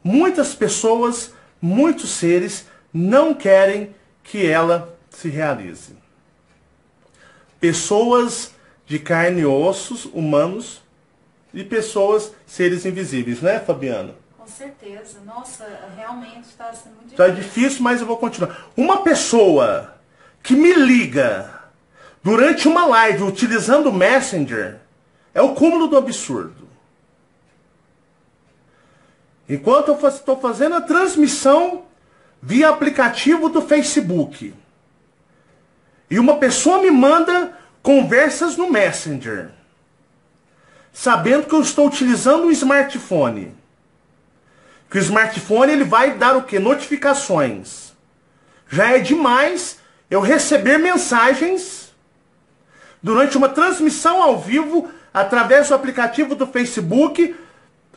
Muitas pessoas, muitos seres não querem que ela se realize. Pessoas de carne e ossos, humanos, e pessoas, seres invisíveis, né, Fabiana? Com certeza. Nossa, realmente está sendo muito Tá difícil. difícil, mas eu vou continuar. Uma pessoa que me liga durante uma live utilizando o Messenger é o cúmulo do absurdo. Enquanto eu estou fazendo a transmissão via aplicativo do Facebook, e uma pessoa me manda conversas no Messenger, sabendo que eu estou utilizando um smartphone, que o smartphone ele vai dar o quê? Notificações. Já é demais eu receber mensagens durante uma transmissão ao vivo, através do aplicativo do Facebook,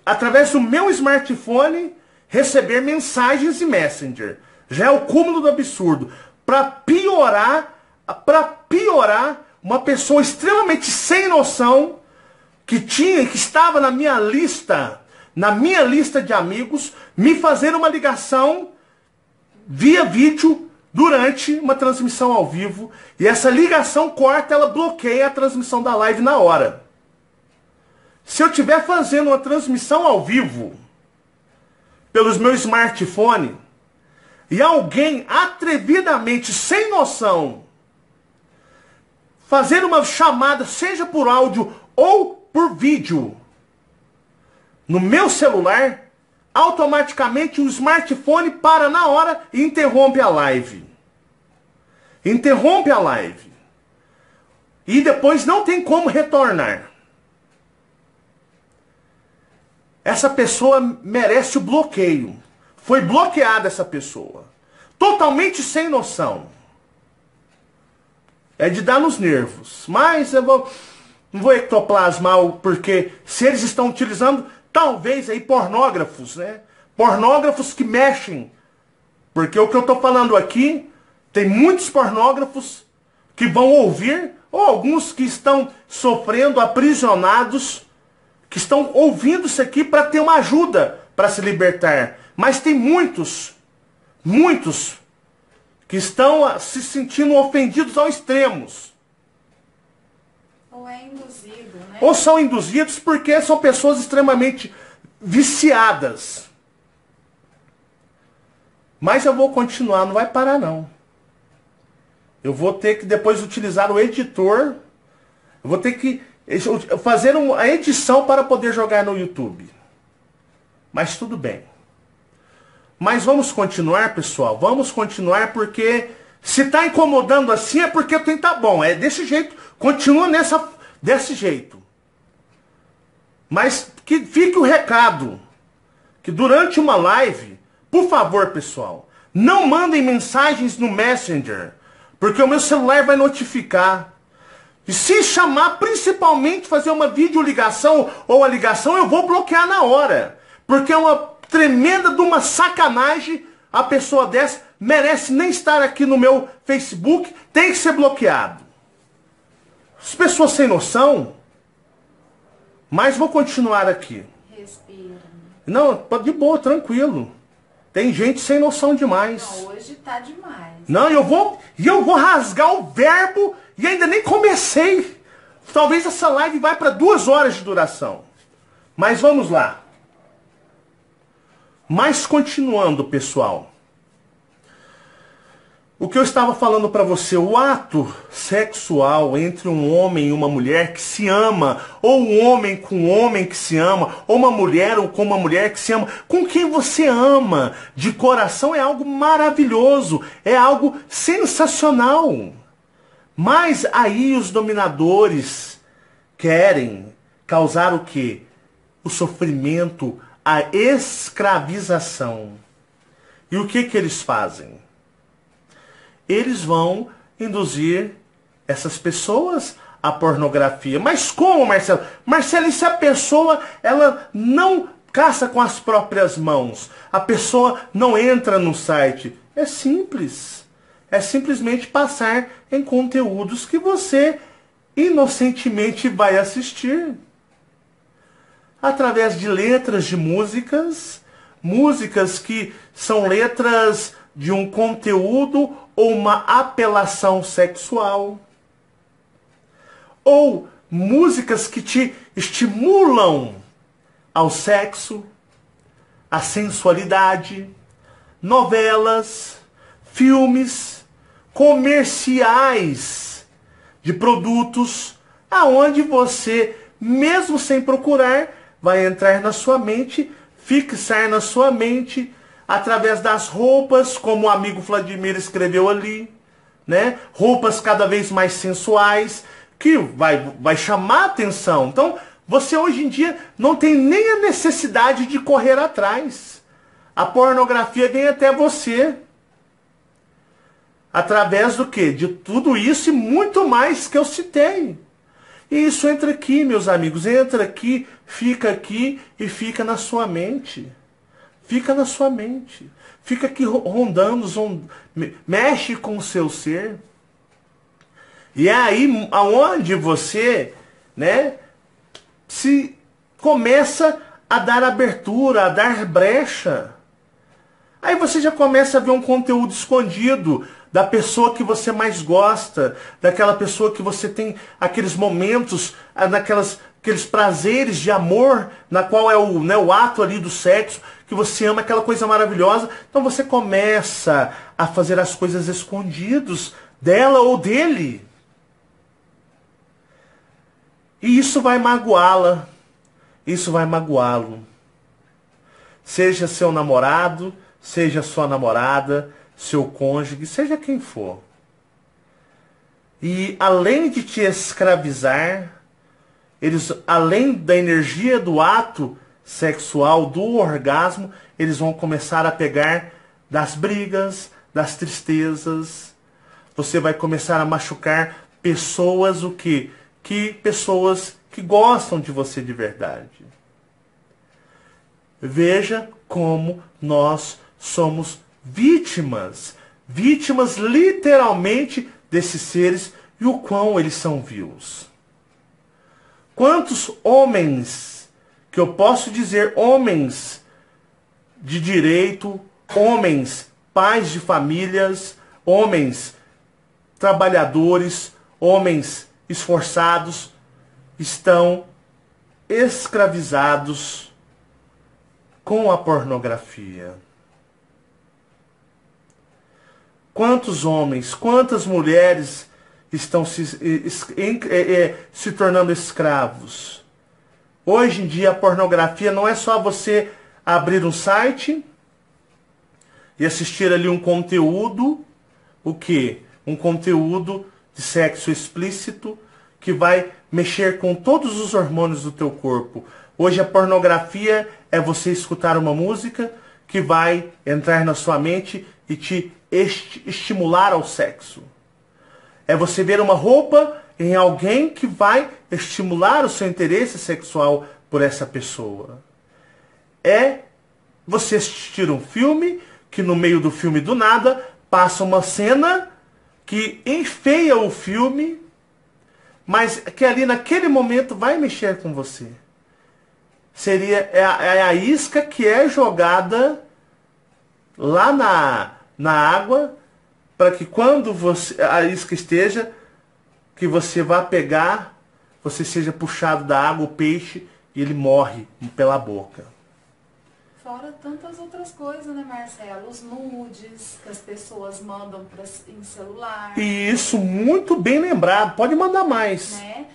através do meu smartphone, receber mensagens e Messenger. Já é o cúmulo do absurdo. Para piorar, uma pessoa extremamente sem noção, que estava na minha lista de amigos, me fazer uma ligação via vídeo durante uma transmissão ao vivo, e essa ligação corta, ela bloqueia a transmissão da live na hora. Se eu estiver fazendo uma transmissão ao vivo pelos meus smartphone e alguém atrevidamente, sem noção, fazer uma chamada, seja por áudio ou por vídeo, no meu celular, automaticamente o smartphone para na hora e interrompe a live. Interrompe a live. e depois não tem como retornar. Essa pessoa merece o bloqueio. Foi bloqueada essa pessoa. Totalmente sem noção. É de dar nos nervos. Mas eu não vou ectoplasmar, porque se eles estão utilizando, talvez aí pornógrafos, né? Pornógrafos que mexem. Porque o que eu estou falando aqui, tem muitos pornógrafos que vão ouvir, ou alguns que estão sofrendo, aprisionados, que estão ouvindo isso aqui para ter uma ajuda para se libertar. Mas tem muitos que estão se sentindo ofendidos ao extremos. Ou é induzido, né? Ou são induzidos porque são pessoas extremamente viciadas. Mas eu vou continuar, não vai parar não. Eu vou ter que depois utilizar o editor. Eu vou ter que fazer a edição para poder jogar no YouTube. Mas tudo bem. Mas vamos continuar, pessoal. Vamos continuar, porque se está incomodando assim é porque tem tá bom. É desse jeito. Continua desse jeito. Mas que fique o recado. Que durante uma live, por favor, pessoal, não mandem mensagens no Messenger. Porque o meu celular vai notificar. E se chamar, principalmente fazer uma videoligação ou a ligação, eu vou bloquear na hora. Porque é uma tremenda de uma sacanagem. A pessoa dessa merece nem estar aqui no meu Facebook, tem que ser bloqueado. As pessoas sem noção. Mas vou continuar aqui. Respira. Não, de boa, tranquilo. Tem gente sem noção demais. Não, hoje tá demais. Não, eu vou rasgar o verbo e ainda nem comecei. Talvez essa live vai para 2 horas de duração. Mas vamos lá. Mas continuando, pessoal. O que eu estava falando para você, o ato sexual entre um homem e uma mulher que se ama, ou um homem com um homem que se ama, ou uma mulher ou com uma mulher que se ama, com quem você ama de coração, é algo maravilhoso, é algo sensacional. Mas aí os dominadores querem causar o quê? O sofrimento, a escravização. E o que eles fazem? Eles vão induzir essas pessoas à pornografia. Mas como, Marcelo? Marcelo, e se a pessoa ela não caça com as próprias mãos? A pessoa não entra no site? É simples. É simplesmente passar em conteúdos que você inocentemente vai assistir. Através de letras de músicas que são letras de um conteúdo ou uma apelação sexual. Ou músicas que te estimulam ao sexo, à sensualidade, novelas, filmes, comerciais de produtos, aonde você, mesmo sem procurar, vai entrar na sua mente, fixar na sua mente, através das roupas, como o amigo Vladimir escreveu ali, né? Roupas cada vez mais sensuais, que vai chamar a atenção. Então, você hoje em dia não tem nem a necessidade de correr atrás. A pornografia vem até você. Através do quê? De tudo isso e muito mais que eu citei. E isso entra aqui, meus amigos, entra aqui e fica na sua mente. Fica na sua mente. Fica aqui rondando, mexe com o seu ser. E é aí aonde você, né, se começa a dar abertura, a dar brecha. Aí você já começa a ver um conteúdo escondido da pessoa que você mais gosta, daquela pessoa que você tem aqueles momentos, aqueles prazeres de amor, na qual é o ato ali do sexo, que você ama, aquela coisa maravilhosa. Então você começa a fazer as coisas escondidos dela ou dele. E isso vai magoá-la, isso vai magoá-lo. Seja seu namorado, seja sua namorada, seu cônjuge, seja quem for. E além de te escravizar, eles, além da energia do ato sexual, do orgasmo, eles vão começar a pegar das brigas, das tristezas. Você vai começar a machucar pessoas, o quê? Pessoas que gostam de você de verdade. Veja como nós somos vítimas. Vítimas literalmente desses seres e o quão eles são vils. Quantos homens, que eu posso dizer homens de direito, homens, pais de famílias, homens trabalhadores, homens esforçados, estão escravizados com a pornografia. Quantos homens, quantas mulheres estão se tornando escravos? Hoje em dia a pornografia não é só você abrir um site e assistir ali um conteúdo, o quê? Um conteúdo de sexo explícito que vai mexer com todos os hormônios do teu corpo. Hoje a pornografia é você escutar uma música que vai entrar na sua mente e te estimular ao sexo. É você ver uma roupa em alguém que vai estimular o seu interesse sexual por essa pessoa. É você assistir um filme que no meio do filme do nada passa uma cena que enfeia o filme, mas que ali naquele momento vai mexer com você. É a isca que é jogada lá na água, para que quando a isca esteja, que você vá pegar, você seja puxado da água, o peixe, e ele morre pela boca. Fora tantas outras coisas, né, Marcelo? Os nudes que as pessoas mandam em celular. E isso, muito bem lembrado. Pode mandar mais. Né?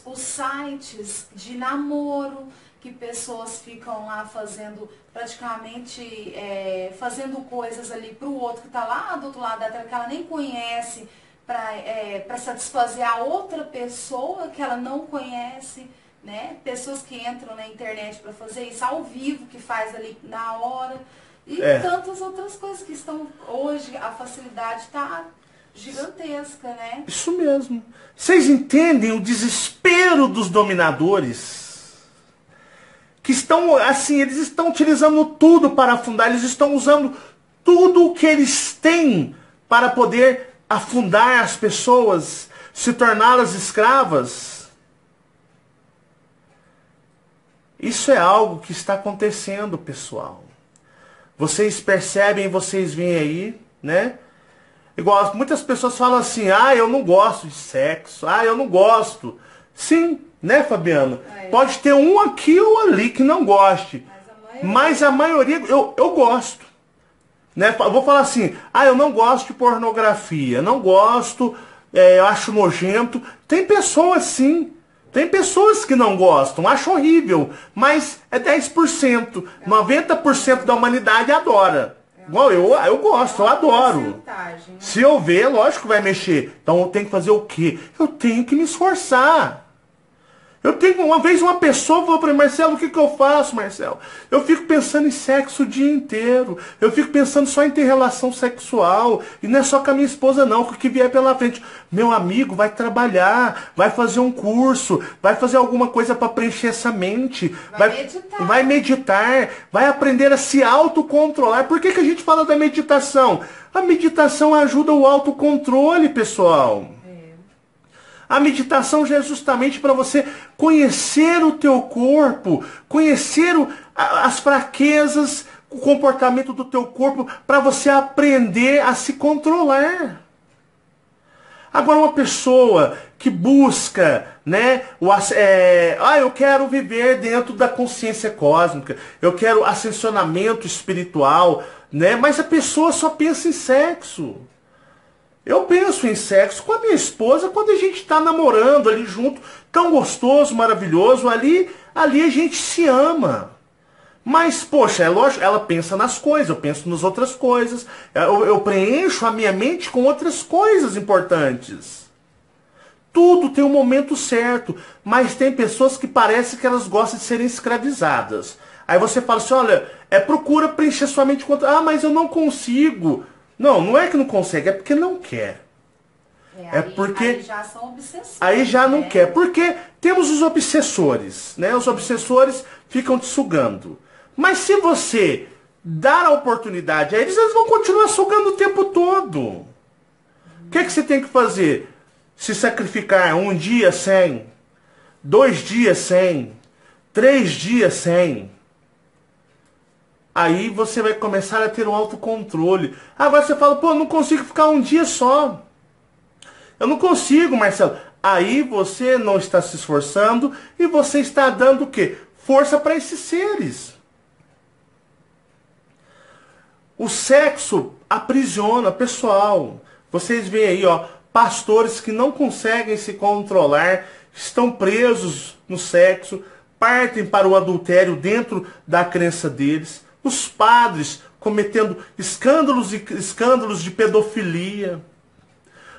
Os sites de namoro, que pessoas ficam lá fazendo, praticamente, fazendo coisas ali pro outro que tá lá do outro lado da tela, que ela nem conhece, para satisfazer a outra pessoa que ela não conhece. Né? Pessoas que entram na internet para fazer isso ao vivo, que faz ali na hora, e tantas outras coisas que estão hoje, a facilidade está gigantesca, né? Isso mesmo. Vocês entendem o desespero dos dominadores? Que estão, assim, eles estão utilizando tudo para afundar, eles estão usando tudo o que eles têm para poder afundar as pessoas, se torná-las escravas. Isso é algo que está acontecendo, pessoal. Vocês percebem, vocês veem aí, né? Igual muitas pessoas falam assim, eu não gosto de sexo, eu não gosto. Sim, né, Fabiano? Pode ter um aqui ou ali que não goste. Mas a maioria eu gosto. Né? Eu vou falar assim, eu não gosto de pornografia, não gosto, eu acho nojento. Tem pessoas sim. Tem pessoas que não gostam, acham horrível, mas é 10%. 90% da humanidade adora. Igual eu gosto, eu adoro. Se eu ver, lógico que vai mexer. Então eu tenho que fazer o quê? Eu tenho que me esforçar. Uma vez uma pessoa falou para mim, Marcelo, o que eu faço, Marcelo? Eu fico pensando em sexo o dia inteiro. Eu fico pensando só em ter relação sexual. E não é só com a minha esposa, não. Com o que vier pela frente. Meu amigo vai trabalhar, vai fazer um curso, vai fazer alguma coisa para preencher essa mente. Vai meditar, vai aprender a se autocontrolar. Por que a gente fala da meditação? A meditação ajuda o autocontrole, pessoal. A meditação já é justamente para você conhecer o teu corpo, conhecer as fraquezas, o comportamento do teu corpo, para você aprender a se controlar. Agora, uma pessoa que busca, né, eu quero viver dentro da consciência cósmica, eu quero ascensionamento espiritual, né, mas a pessoa só pensa em sexo. Eu penso em sexo com a minha esposa quando a gente está namorando ali junto, tão gostoso, maravilhoso, ali a gente se ama. Mas, poxa, é lógico, ela pensa nas coisas, eu penso nas outras coisas, eu preencho a minha mente com outras coisas importantes. Tudo tem um momento certo, mas tem pessoas que parecem que elas gostam de serem escravizadas. Aí você fala assim, olha, procura preencher sua mente com... Ah, mas eu não consigo. Não, não é que não consegue, é porque não quer. Porque... Aí já são obsessores. Aí já não quer. Porque temos os obsessores, né? Os obsessores ficam te sugando. Mas se você dar a oportunidade a eles, eles vão continuar sugando o tempo todo. O que você tem que fazer? Se sacrificar 1 dia sem, 2 dias sem, 3 dias sem. Aí você vai começar a ter um autocontrole. Agora você fala, pô, não consigo ficar 1 dia só. Eu não consigo, Marcelo. Aí você não está se esforçando e você está dando o quê? Força para esses seres. O sexo aprisiona, pessoal. Vocês veem aí, ó, pastores que não conseguem se controlar, estão presos no sexo, partem para o adultério dentro da crença deles. Os padres cometendo escândalos e escândalos de pedofilia.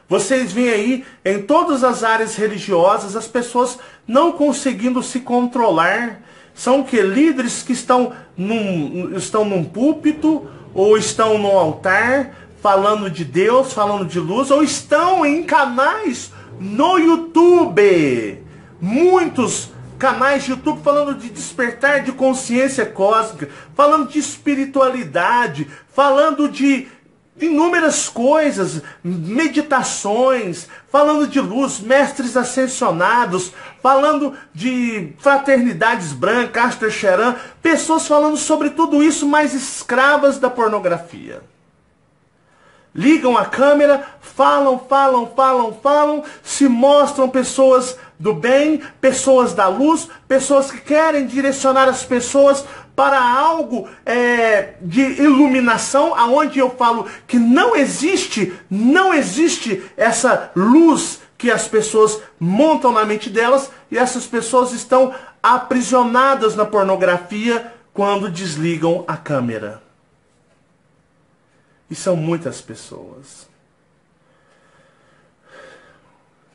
Vocês veem aí, em todas as áreas religiosas, as pessoas não conseguindo se controlar. São que líderes que estão num púlpito, ou estão no altar, falando de Deus, falando de luz, ou estão em canais no YouTube. Muitos canais de YouTube falando de despertar de consciência cósmica, falando de espiritualidade, falando de inúmeras coisas, meditações, falando de luz, mestres ascensionados, falando de fraternidades brancas, Aster Sheran, pessoas falando sobre tudo isso, mas escravas da pornografia. Ligam a câmera, falam, se mostram pessoas do bem, pessoas da luz, pessoas que querem direcionar as pessoas para algo de iluminação, aonde eu falo que não existe essa luz que as pessoas montam na mente delas, e essas pessoas estão aprisionadas na pornografia quando desligam a câmera. E são muitas pessoas.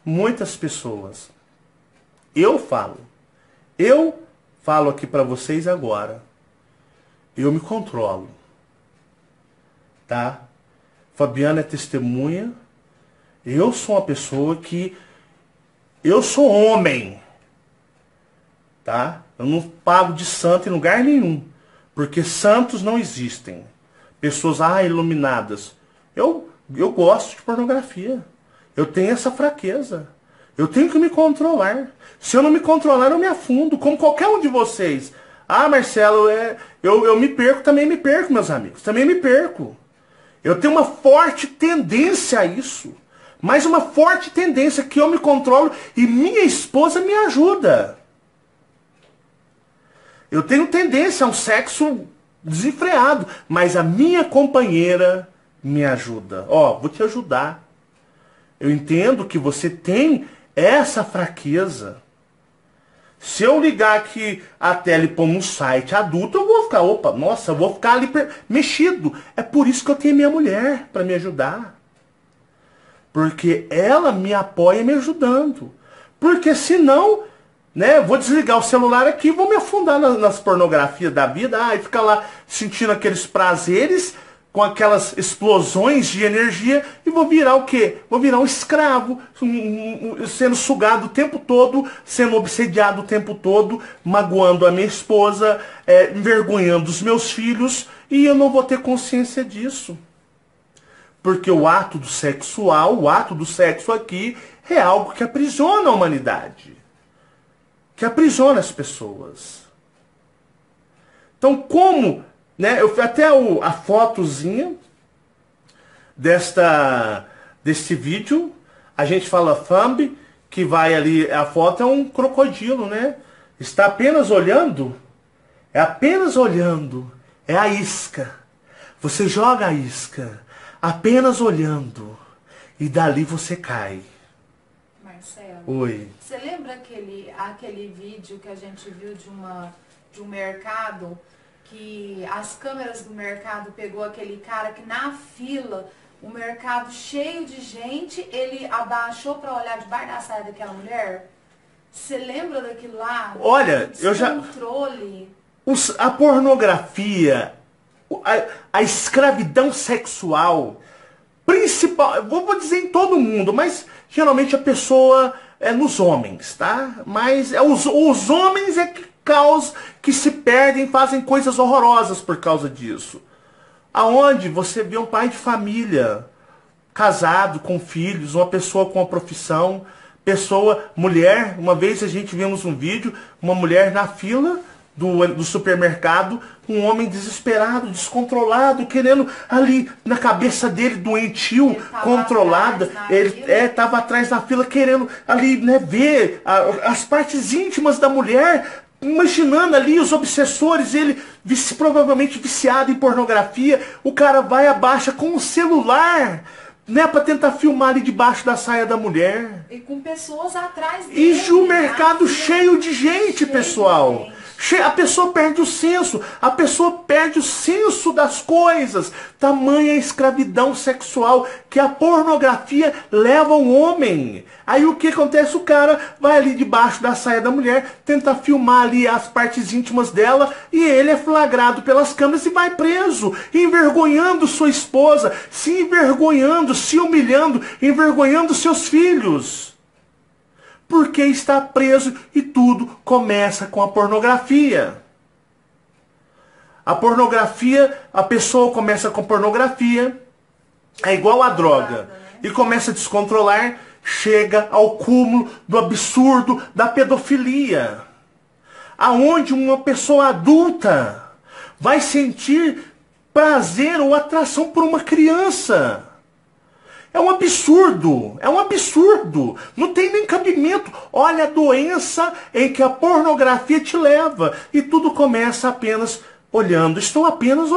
Muitas pessoas. Eu falo aqui para vocês agora. Eu me controlo. Tá? Fabiana é testemunha. Eu sou uma pessoa que... Eu sou homem. Tá? Eu não pago de santo em lugar nenhum. Porque santos não existem. Pessoas iluminadas. Eu gosto de pornografia. Eu tenho essa fraqueza. Eu tenho que me controlar. Se eu não me controlar, eu me afundo. Como qualquer um de vocês. Ah, Marcelo, eu me perco, também me perco, meus amigos. Também me perco. Eu tenho uma forte tendência a isso. Mas uma forte tendência que eu me controlo e minha esposa me ajuda. Eu tenho tendência a um sexo desenfreado, mas a minha companheira me ajuda. Vou te ajudar. Eu entendo que você tem essa fraqueza. Se eu ligar aqui a tela e pôr um site adulto, eu vou ficar, eu vou ficar ali mexido. É por isso que eu tenho minha mulher para me ajudar. Porque ela me apoia me ajudando. Porque senão, né, vou desligar o celular aqui e vou me afundar nas pornografias da vida. E ficar lá sentindo aqueles prazeres, com aquelas explosões de energia, e vou virar o quê? Vou virar um escravo, sendo sugado o tempo todo, sendo obsediado o tempo todo, magoando a minha esposa, envergonhando os meus filhos, e eu não vou ter consciência disso. Porque o ato do sexual, o ato do sexo aqui, é algo que aprisiona a humanidade. Que aprisiona as pessoas. Então, como... né, eu até a fotozinha deste vídeo, a gente fala thumb, que vai ali, a foto é um crocodilo, né? Está apenas olhando, é a isca. Você joga a isca, apenas olhando, e dali você cai. Marcelo, Oi. Você lembra aquele vídeo que a gente viu de um mercado, que as câmeras do mercado pegou aquele cara que na fila o mercado cheio de gente, ele abaixou para olhar debaixo da saia daquela mulher? Você lembra daquilo lá? Olha, eu já... Controle. A pornografia, a escravidão sexual, principal, vou dizer em todo mundo, mas geralmente a pessoa é nos homens, tá? Mas os homens é que se perdem, fazem coisas horrorosas por causa disso. Aonde você vê um pai de família, casado, com filhos, uma pessoa com uma profissão, mulher, uma vez a gente vimos um vídeo, uma mulher na fila do supermercado, um homem desesperado, descontrolado, querendo ali na cabeça dele, doentio, controlado, ele estava atrás da fila querendo ali, né, ver as partes íntimas da mulher, imaginando ali os obsessores, ele provavelmente viciado em pornografia, o cara vai abaixa com o celular, né, para tentar filmar ali debaixo da saia da mulher. E com pessoas atrás dele. E o mercado cheio de gente, pessoal. A pessoa perde o senso. A pessoa perde o senso das coisas. Tamanha escravidão sexual que a pornografia leva ao homem. Aí o que acontece? O cara vai ali debaixo da saia da mulher, tenta filmar ali as partes íntimas dela, e ele é flagrado pelas câmeras e vai preso, envergonhando sua esposa, se envergonhando, se humilhando, envergonhando seus filhos. Porque está preso e tudo começa com a pornografia. A pornografia, a pessoa começa com pornografia, é igual a droga, e começa a descontrolar, chega ao cúmulo do absurdo da pedofilia, aonde uma pessoa adulta vai sentir prazer ou atração por uma criança. É um absurdo, não tem nem cabimento. Olha a doença em que a pornografia te leva. E tudo começa apenas olhando. Estou apenas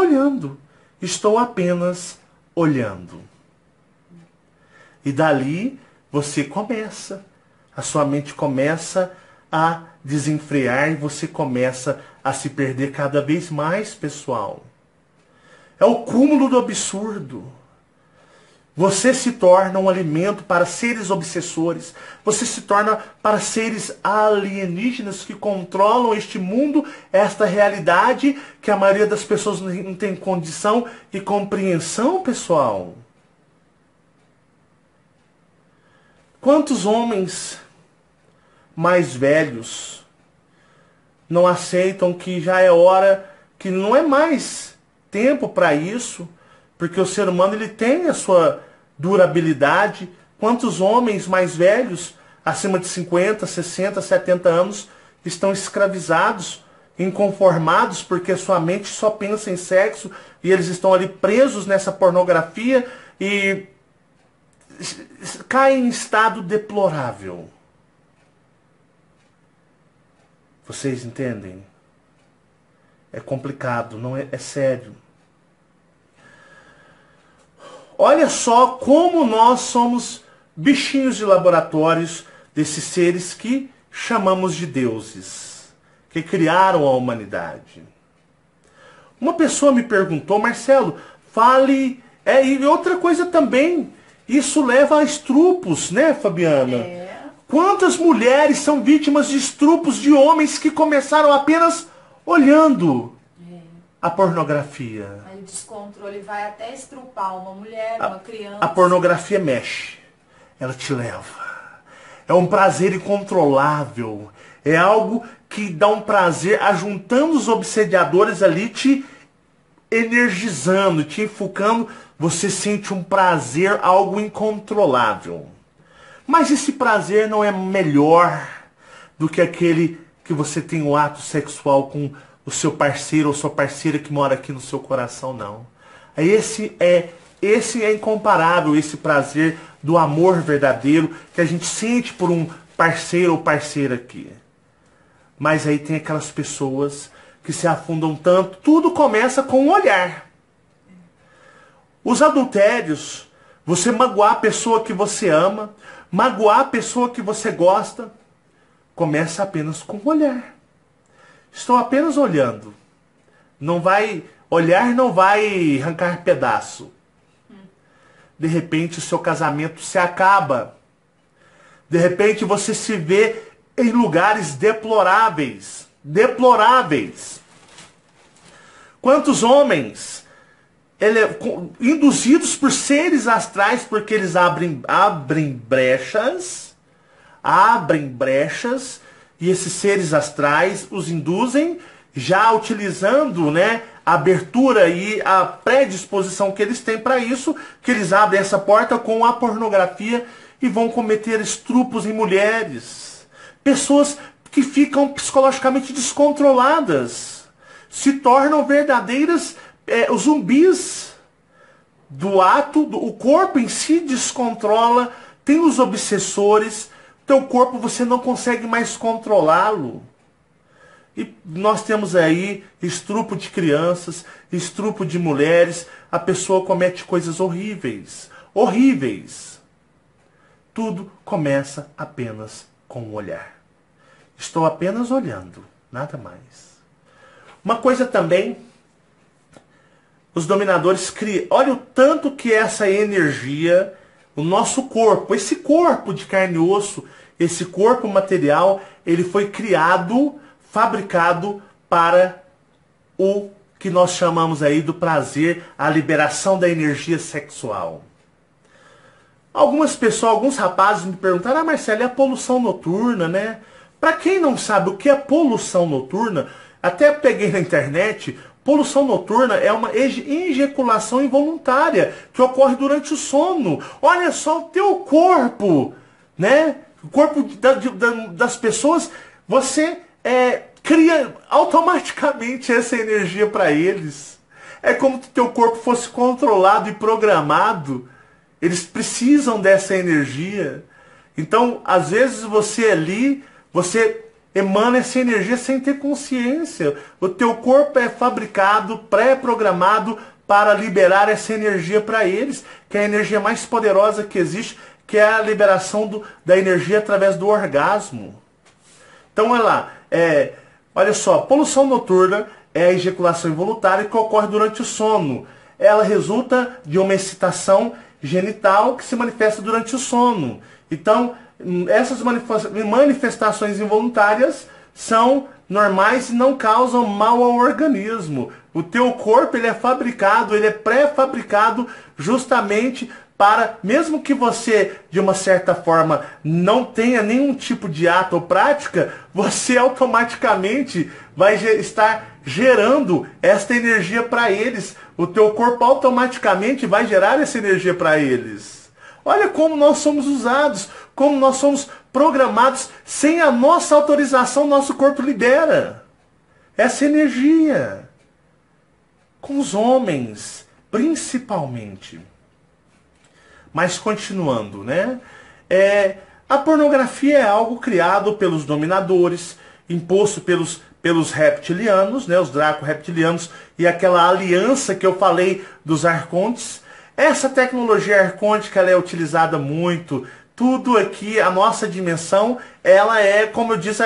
olhando. E dali você começa, a sua mente começa a desenfrear e você começa a se perder cada vez mais, pessoal. É o cúmulo do absurdo. Você se torna um alimento para seres obsessores. Você se torna para seres alienígenas que controlam este mundo, esta realidade que a maioria das pessoas não tem condição e compreensão, pessoal. Quantos homens mais velhos não aceitam que já é hora, que não é mais tempo para isso, porque o ser humano ele tem a sua durabilidade. Quantos homens mais velhos, acima de 50, 60, 70 anos, estão escravizados, inconformados, porque sua mente só pensa em sexo, e eles estão ali presos nessa pornografia e caem em estado deplorável. Vocês entendem? É complicado, não é sério. Olha só como nós somos bichinhos de laboratórios desses seres que chamamos de deuses, que criaram a humanidade. Uma pessoa me perguntou, Marcelo, fale... e outra coisa também, isso leva a estrupos, né, Fabiana? Quantas mulheres são vítimas de estrupos de homens que começaram apenas olhando a pornografia? Aí o descontrole vai até estrupar uma mulher, uma criança. A pornografia mexe. Ela te leva. É um prazer incontrolável. É algo que dá um prazer, ajuntando os obsediadores ali, te energizando, te enfocando. Você sente um prazer, algo incontrolável. Mas esse prazer não é melhor do que aquele que você tem o ato sexual com o seu parceiro ou sua parceira que mora aqui no seu coração, não. Esse é incomparável, esse prazer do amor verdadeiro que a gente sente por um parceiro ou parceira aqui. Mas aí tem aquelas pessoas que se afundam tanto, tudo começa com um olhar. Os adultérios, você magoar a pessoa que você ama, magoar a pessoa que você gosta, começa apenas com um olhar. Estou apenas olhando. Olhar não vai arrancar pedaço. de repente o seu casamento se acaba. De repente você se vê em lugares deploráveis. Deploráveis. Quantos homens, induzidos por seres astrais, porque eles abrem brechas, e esses seres astrais os induzem, já utilizando, né, a abertura e a predisposição que eles têm para isso, que eles abrem essa porta com a pornografia e vão cometer estupros em mulheres. Pessoas que ficam psicologicamente descontroladas, se tornam verdadeiras zumbis do ato, o corpo em si descontrola, tem os obsessores, teu corpo você não consegue mais controlá-lo. E nós temos aí estupro de crianças, estupro de mulheres, a pessoa comete coisas horríveis, horríveis. Tudo começa apenas com o olhar. Estou apenas olhando, nada mais. Uma coisa também, os dominadores criam, olha o tanto que essa energia, o nosso corpo, esse corpo de carne e osso, esse corpo material, ele foi criado, fabricado para o que nós chamamos aí do prazer, a liberação da energia sexual. Algumas pessoas, alguns rapazes me perguntaram, Marcelo, é a poluição noturna, né? Para quem não sabe o que é poluição noturna, até peguei na internet, poluição noturna é uma ejaculação involuntária que ocorre durante o sono. Olha só o teu corpo, né? O corpo das pessoas, você cria automaticamente essa energia para eles. É como se teu corpo fosse controlado e programado. Eles precisam dessa energia. Então, às vezes você ali, você emana essa energia sem ter consciência. O teu corpo é fabricado, pré-programado para liberar essa energia para eles, que é a energia mais poderosa que existe, que é a liberação da energia através do orgasmo. Então, olha lá, olha só, poluição noturna é a ejaculação involuntária que ocorre durante o sono. Ela resulta de uma excitação genital que se manifesta durante o sono. Então, essas manifestações involuntárias são normais e não causam mal ao organismo. O teu corpo ele é fabricado, ele é pré-fabricado justamente para, mesmo que você, de uma certa forma, não tenha nenhum tipo de ato ou prática, você automaticamente vai estar gerando esta energia para eles. O teu corpo automaticamente vai gerar essa energia para eles. Olha como nós somos usados, como nós somos programados, sem a nossa autorização, nosso corpo libera essa energia. Com os homens, principalmente. Mas continuando, né? A pornografia é algo criado pelos dominadores, imposto pelos reptilianos, né? Os draco-reptilianos e aquela aliança que eu falei dos arcontes. Essa tecnologia arcôntica ela é utilizada muito. Tudo aqui, a nossa dimensão, ela é, como eu disse,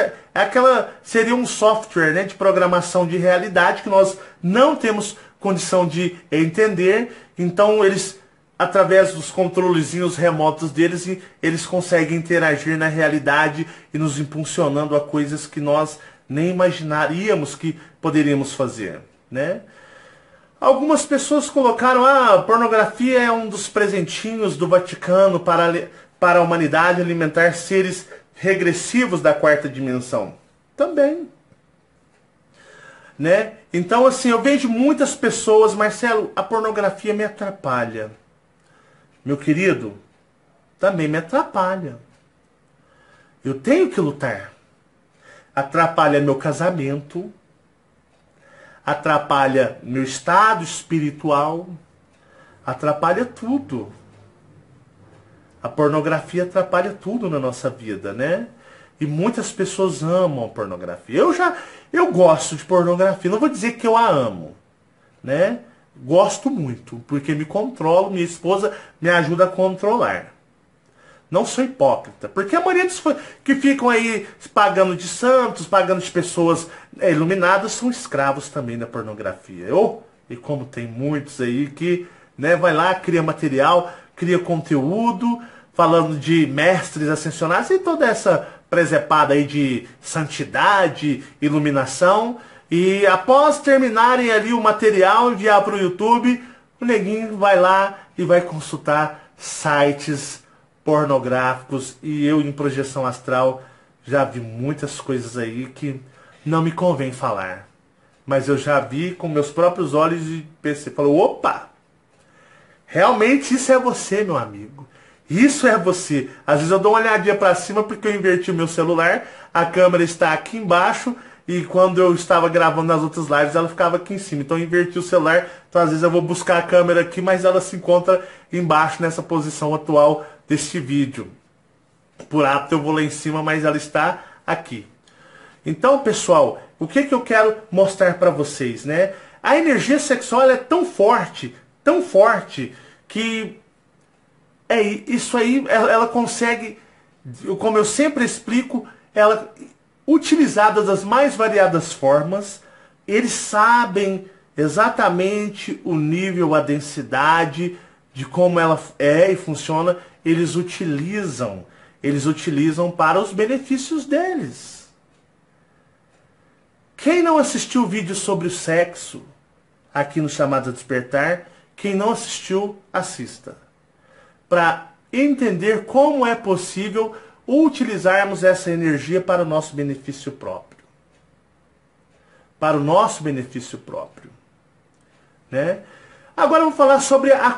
seria um software, né, de programação de realidade que nós não temos condição de entender. Então eles, através dos controlezinhos remotos deles, eles conseguem interagir na realidade e nos impulsionando a coisas que nós nem imaginaríamos que poderíamos fazer, né? Algumas pessoas colocaram, a pornografia é um dos presentinhos do Vaticano para a humanidade alimentar seres regressivos da quarta dimensão. Também. Né? Então, assim, eu vejo muitas pessoas, Marcelo, a pornografia me atrapalha. Meu querido, também me atrapalha. Eu tenho que lutar. Atrapalha meu casamento, atrapalha meu estado espiritual, atrapalha tudo. A pornografia atrapalha tudo na nossa vida, né? E muitas pessoas amam a pornografia. Eu gosto de pornografia, não vou dizer que eu a amo, né? Gosto muito, porque me controlo, minha esposa me ajuda a controlar. Não sou hipócrita, porque a maioria dos que ficam aí pagando de santos, pagando de pessoas iluminadas, são escravos também da pornografia. E como tem muitos aí que, né, vai lá, cria material cria conteúdo, falando de mestres ascensionados e toda essa presepada aí de santidade, iluminação. E após terminarem ali o material, enviar para o YouTube, o neguinho vai lá e vai consultar sites pornográficos. E eu, em projeção astral, já vi muitas coisas aí que não me convém falar. Mas eu já vi com meus próprios olhos e pensei, falou, opa! Realmente isso é você, meu amigo. Isso é você. Às vezes eu dou uma olhadinha para cima porque eu inverti o meu celular. A câmera está aqui embaixo. E quando eu estava gravando nas outras lives, ela ficava aqui em cima. Então eu inverti o celular. Então às vezes eu vou buscar a câmera aqui, mas ela se encontra embaixo nessa posição atual deste vídeo. Por hábito eu vou lá em cima, mas ela está aqui. Então, pessoal, o que eu quero mostrar para vocês, né? A energia sexual ela é tão forte que isso aí ela consegue, como eu sempre explico, ela utilizada das mais variadas formas. Eles sabem exatamente o nível, a densidade de como ela é e funciona. Eles utilizam para os benefícios deles. Quem não assistiu o vídeo sobre o sexo aqui no Chamado a Despertar, quem não assistiu, assista. Para entender como é possível utilizarmos essa energia para o nosso benefício próprio. Para o nosso benefício próprio. Né? Agora vamos falar sobre a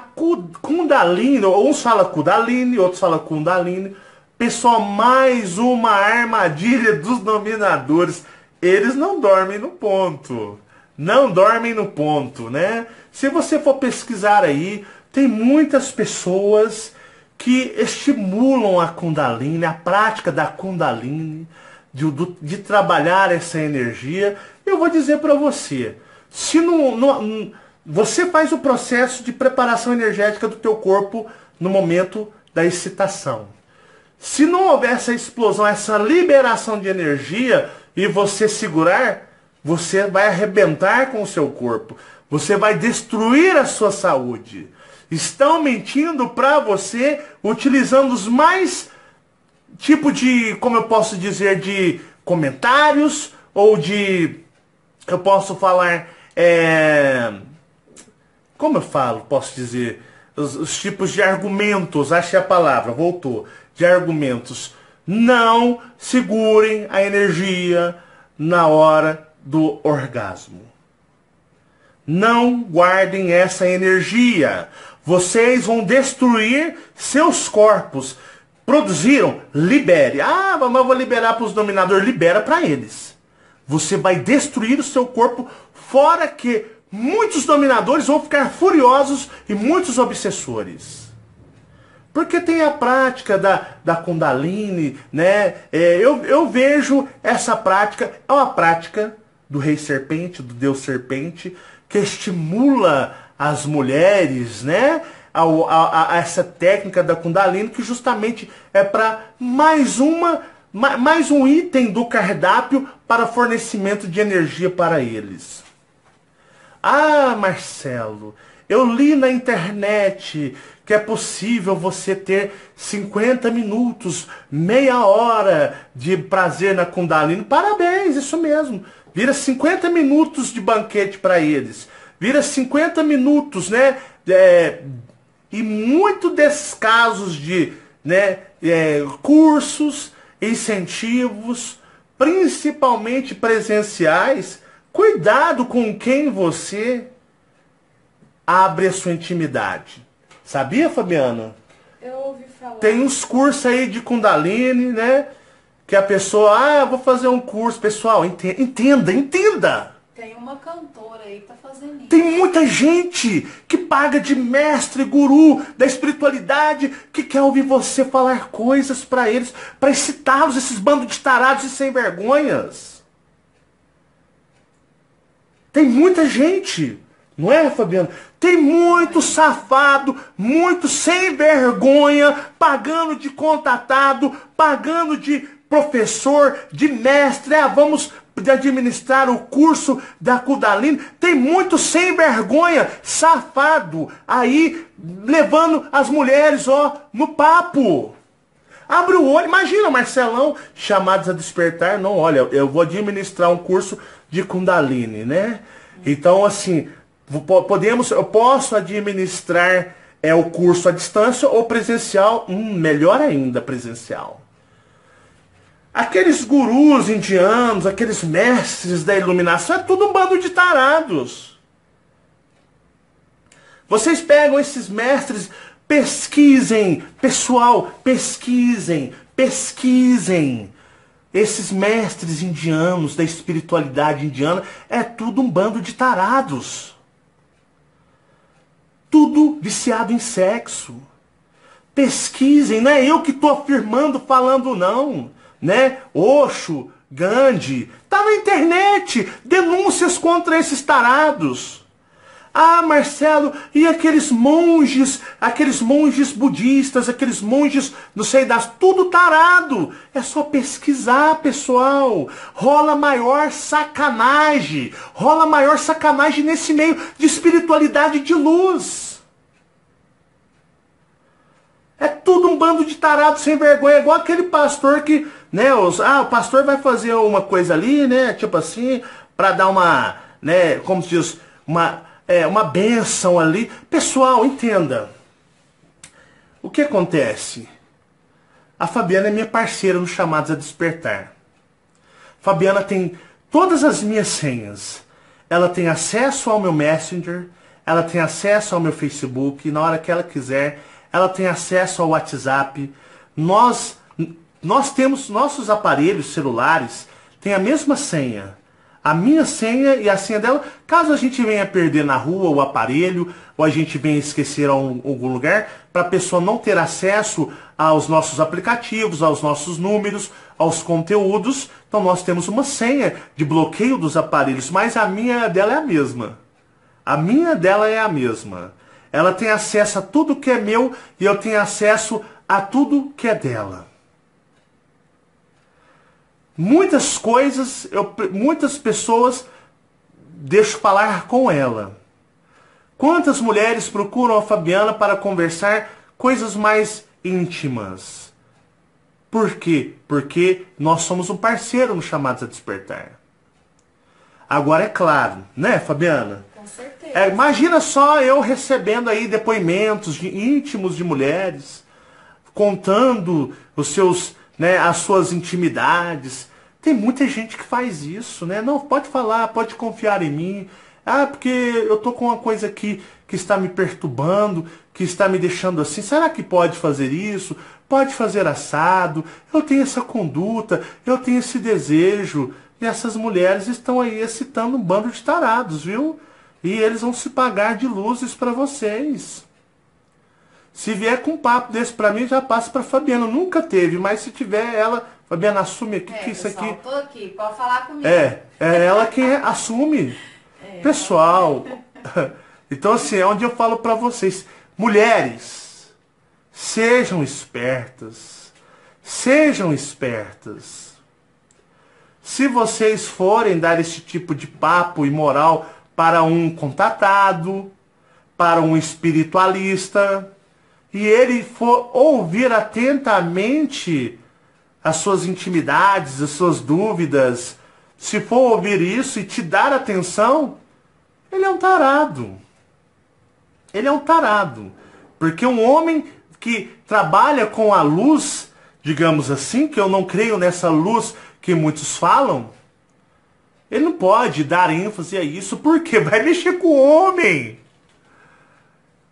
Kundalini. Uns falam Kundalini, outros falam Kundalini. Pessoal, mais uma armadilha dos dominadores. Eles não dormem no ponto. Não dormem no ponto, né? Se você for pesquisar aí, tem muitas pessoas que estimulam a Kundalini, a prática da Kundalini, de trabalhar essa energia. Eu vou dizer para você, se você faz o processo de preparação energética do teu corpo no momento da excitação. Se não houver essa explosão, essa liberação de energia, e você segurar, você vai arrebentar com o seu corpo. Você vai destruir a sua saúde. Estão mentindo para você, utilizando os mais tipo de, como eu posso dizer, de comentários, ou de, eu posso falar, como eu falo, posso dizer, os tipos de argumentos, achei a palavra, voltou, de argumentos. Não segurem a energia na hora do orgasmo. Não guardem essa energia. Vocês vão destruir seus corpos. Produziram? Libere. Ah, mas eu vou liberar para os dominadores. Libera para eles. Você vai destruir o seu corpo, fora que muitos dominadores vão ficar furiosos e muitos obsessores. Porque tem a prática da Kundalini, né? Eu vejo essa prática, é uma prática do Rei Serpente, do Deus Serpente, que estimula as mulheres, né? A essa técnica da Kundalini, que justamente é para mais um item do cardápio para fornecimento de energia para eles. Ah, Marcelo, eu li na internet que é possível você ter 50 minutos, meia hora de prazer na Kundalini. Parabéns, isso mesmo. Vira 50 minutos de banquete para eles. Vira 50 minutos, né? E muito desses casos de, né, cursos, incentivos, principalmente presenciais, cuidado com quem você abre a sua intimidade. Sabia, Fabiana? Eu ouvi falar. Tem uns cursos aí de Kundalini, né? Que a pessoa, eu vou fazer um curso. Pessoal, entenda. Tem uma cantora aí que tá fazendo isso. Tem muita gente que paga de mestre, guru da espiritualidade, que quer ouvir você falar coisas para eles, para excitá-los, esses bandos de tarados e sem vergonhas. Tem muita gente. Não é, Fabiano? Tem muito safado, muito sem vergonha, pagando de contatado, pagando de professor, de mestre. Vamos de administrar o curso da Kundalini. Tem muito sem vergonha, safado, aí levando as mulheres, ó, no papo. Abre o olho, imagina Marcelão, chamados a despertar. Não, olha, eu vou administrar um curso de Kundalini, né? Então, assim, eu posso administrar o curso à distância ou presencial, melhor ainda, presencial. Aqueles gurus indianos, aqueles mestres da iluminação, é tudo um bando de tarados. Vocês pegam esses mestres, pesquisem, pessoal, pesquisem. Esses mestres indianos, da espiritualidade indiana, é tudo um bando de tarados. Tudo viciado em sexo. Pesquisem, não é eu que estou afirmando, falando não. Né? Osho, Gandhi, tá na internet, denúncias contra esses tarados. Ah, Marcelo, e aqueles monges budistas, aqueles monges, não sei das, tudo tarado. É só pesquisar, pessoal. Rola maior sacanagem nesse meio de espiritualidade de luz. É tudo um bando de tarados sem vergonha, igual aquele pastor que, né, o pastor vai fazer uma coisa ali, né, tipo assim, para dar uma, né, como se diz, uma bênção ali. Pessoal, entenda. O que acontece? A Fabiana é minha parceira nos Chamados a Despertar. Fabiana tem todas as minhas senhas. Ela tem acesso ao meu Messenger, ela tem acesso ao meu Facebook, na hora que ela quiser. Ela tem acesso ao WhatsApp. Nós temos nossos aparelhos celulares, tem a mesma senha. A minha senha e a senha dela, caso a gente venha perder na rua o aparelho, ou a gente venha esquecer em algum lugar, para a pessoa não ter acesso aos nossos aplicativos, aos nossos números, aos conteúdos. Então nós temos uma senha de bloqueio dos aparelhos, mas a minha dela é a mesma. A minha dela é a mesma. Ela tem acesso a tudo que é meu e eu tenho acesso a tudo que é dela. Muitas coisas, muitas pessoas deixo falar com ela. Quantas mulheres procuram a Fabiana para conversar coisas mais íntimas? Por quê? Porque nós somos um parceiro no Chamados a Despertar. Agora é claro, né, Fabiana? Com certeza. Imagina só eu recebendo aí depoimentos íntimos de mulheres, contando os seus, né, as suas intimidades. Tem muita gente que faz isso, né? Não, pode falar, pode confiar em mim. Ah, porque eu tô com uma coisa aqui que está me perturbando, que está me deixando assim. Será que pode fazer isso? Pode fazer assado. Eu tenho essa conduta, eu tenho esse desejo. E essas mulheres estão aí excitando um bando de tarados, viu? E eles vão se pagar de luzes para vocês. Se vier com um papo desse para mim, já passa para Fabiana. Nunca teve, mas se tiver, ela... Fabiana, assume aqui que isso pessoal, aqui... tô aqui, pode falar comigo. É ela quem assume. Pessoal. Então, assim, é onde eu falo para vocês. Mulheres, sejam espertas. Sejam espertas. Se vocês forem dar esse tipo de papo imoral para um contatado, para um espiritualista, e ele for ouvir atentamente as suas intimidades, as suas dúvidas, se for ouvir isso e te dar atenção, ele é um tarado. Ele é um tarado. Porque um homem que trabalha com a luz, digamos assim, que eu não creio nessa luz que muitos falam, ele não pode dar ênfase a isso, porque vai mexer com o homem.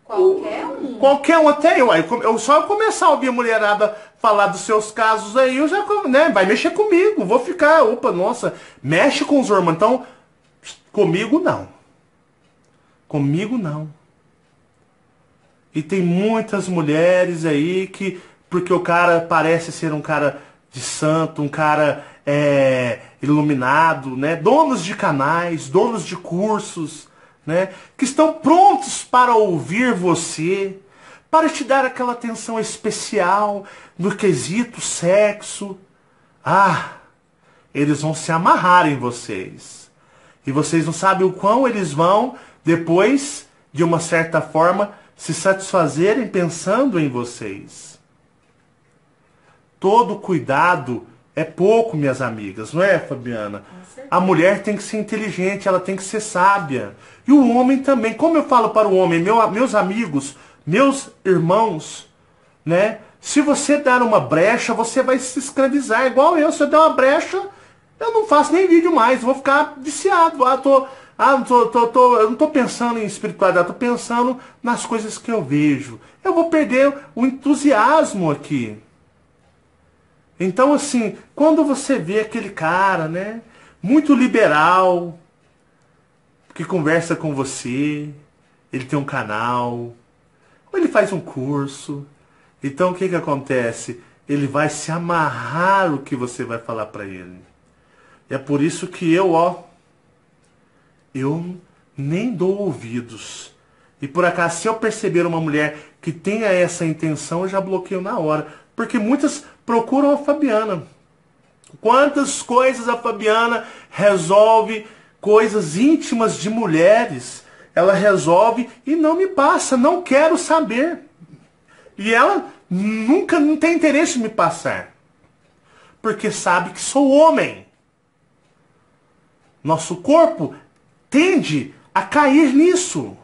Qualquer um. Qualquer um, até eu. Eu só começar a ouvir a mulherada falar dos seus casos aí, eu já, né, vai mexer comigo. Vou ficar, opa, nossa, mexe com os irmãos. Então, comigo não. Comigo não. E tem muitas mulheres aí que, porque o cara parece ser um cara de santo, um cara iluminado, né? Donos de canais, donos de cursos, né? Que estão prontos para ouvir você, para te dar aquela atenção especial no quesito sexo. Ah, eles vão se amarrar em vocês. E vocês não sabem o quão eles vão, depois, de uma certa forma, se satisfazerem pensando em vocês. Todo cuidado é pouco, minhas amigas, não é, Fabiana? A mulher tem que ser inteligente, ela tem que ser sábia. E o homem também. Como eu falo para o homem, meus amigos, meus irmãos, né? Se você dar uma brecha, você vai se escravizar. Igual eu, se eu der uma brecha, eu não faço nem vídeo mais, vou ficar viciado. Eu não tô pensando em espiritualidade, tô pensando nas coisas que eu vejo. Eu vou perder o entusiasmo aqui. Então, assim, quando você vê aquele cara, né, muito liberal, que conversa com você, ele tem um canal, ou ele faz um curso, então o que que acontece? Ele vai se amarrar o que você vai falar para ele. É por isso que eu nem dou ouvidos. E por acaso, se eu perceber uma mulher que tenha essa intenção, eu já bloqueio na hora. Porque muitas procuram a Fabiana. Quantas coisas a Fabiana resolve, coisas íntimas de mulheres, ela resolve e não me passa, não quero saber. E ela nunca não tem interesse em me passar. Porque sabe que sou homem. Nosso corpo tende a cair nisso.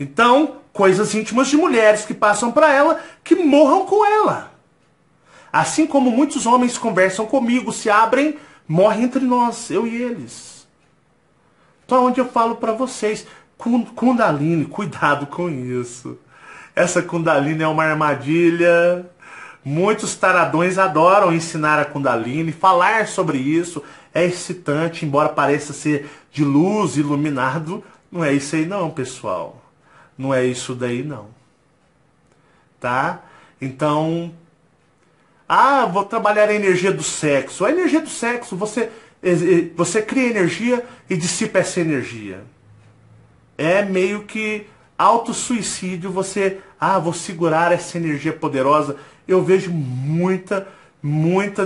Então, coisas íntimas de mulheres que passam para ela, que morram com ela. Assim como muitos homens conversam comigo, se abrem, morrem entre nós, eu e eles. Então, onde eu falo para vocês, Kundalini, cuidado com isso. Essa Kundalini é uma armadilha. Muitos taradões adoram ensinar a Kundalini, falar sobre isso é excitante, embora pareça ser de luz, iluminado. Não é isso aí não, pessoal. Não é isso daí não. Tá? Então, vou trabalhar a energia do sexo. A energia do sexo, você cria energia e dissipa essa energia. É meio que autossuicídio, vou segurar essa energia poderosa. Eu vejo muita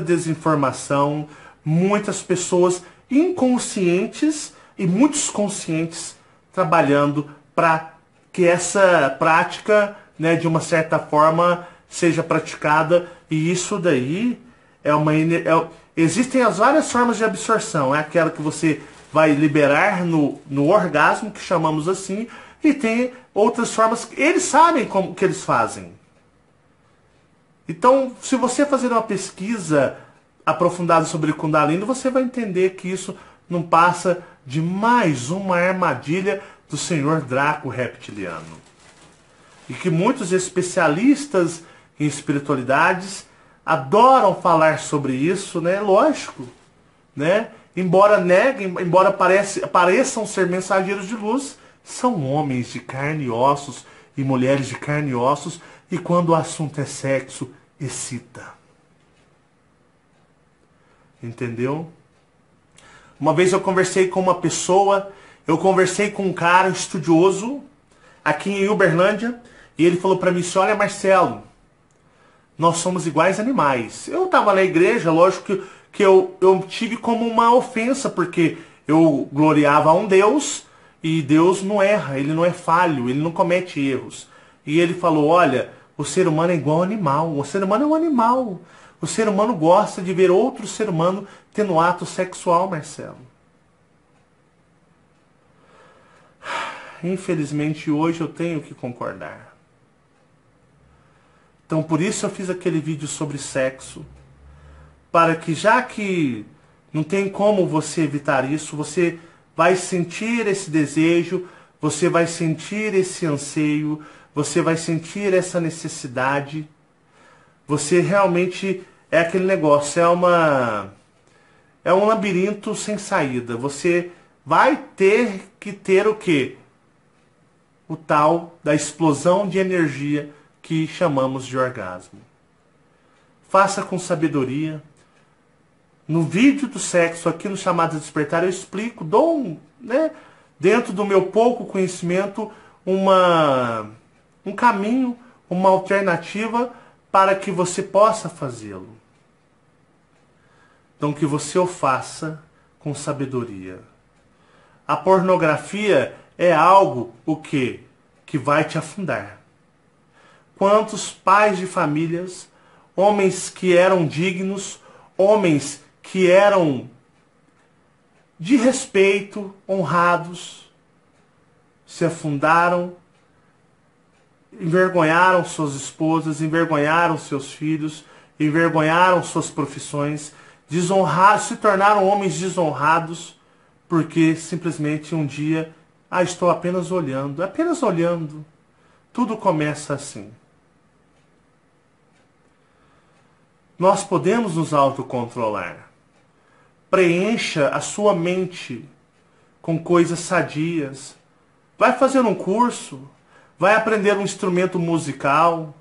desinformação, muitas pessoas inconscientes e muitos conscientes trabalhando para que essa prática, né, de uma certa forma, seja praticada. E isso daí existem as várias formas de absorção. É aquela que você vai liberar no orgasmo, que chamamos assim, e tem outras formas que eles sabem como que eles fazem. Então, se você fazer uma pesquisa aprofundada sobre Kundalini, você vai entender que isso não passa de mais uma armadilha do senhor Draco reptiliano. E que muitos especialistas em espiritualidades adoram falar sobre isso, né? Lógico, né? Embora neguem, embora pareçam ser mensageiros de luz, são homens de carne e ossos e mulheres de carne e ossos, e quando o assunto é sexo, excita. Entendeu? Uma vez eu conversei com uma pessoa, eu conversei com um cara estudioso aqui em Uberlândia, e ele falou para mim assim: olha, Marcelo, nós somos iguais animais. Eu estava na igreja, lógico que eu tive como uma ofensa, porque eu gloriava a um Deus, e Deus não erra, ele não é falho, ele não comete erros. E ele falou: olha, o ser humano é igual ao animal, o ser humano é um animal. O ser humano gosta de ver outro ser humano tendo ato sexual, Marcelo. Infelizmente, hoje eu tenho que concordar. Então, por isso eu fiz aquele vídeo sobre sexo. Para que, já que não tem como você evitar isso, você vai sentir esse desejo, você vai sentir esse anseio, você vai sentir essa necessidade. Você realmente é aquele negócio, é um labirinto sem saída. Você vai ter que ter o quê? O tal da explosão de energia que chamamos de orgasmo. Faça com sabedoria. No vídeo do sexo, aqui no Chamado a Despertar, eu explico, dentro do meu pouco conhecimento, um caminho, uma alternativa para que você possa fazê-lo. Então que você o faça com sabedoria. A pornografia é algo o quê? Que vai te afundar. Quantos pais de famílias, homens que eram dignos, homens que eram de respeito, honrados, se afundaram, envergonharam suas esposas, envergonharam seus filhos, envergonharam suas profissões, desonrados, se tornaram homens desonrados, porque simplesmente um dia, estou apenas olhando, apenas olhando. Tudo começa assim. Nós podemos nos autocontrolar. Preencha a sua mente com coisas sadias. Vai fazer um curso, vai aprender um instrumento musical,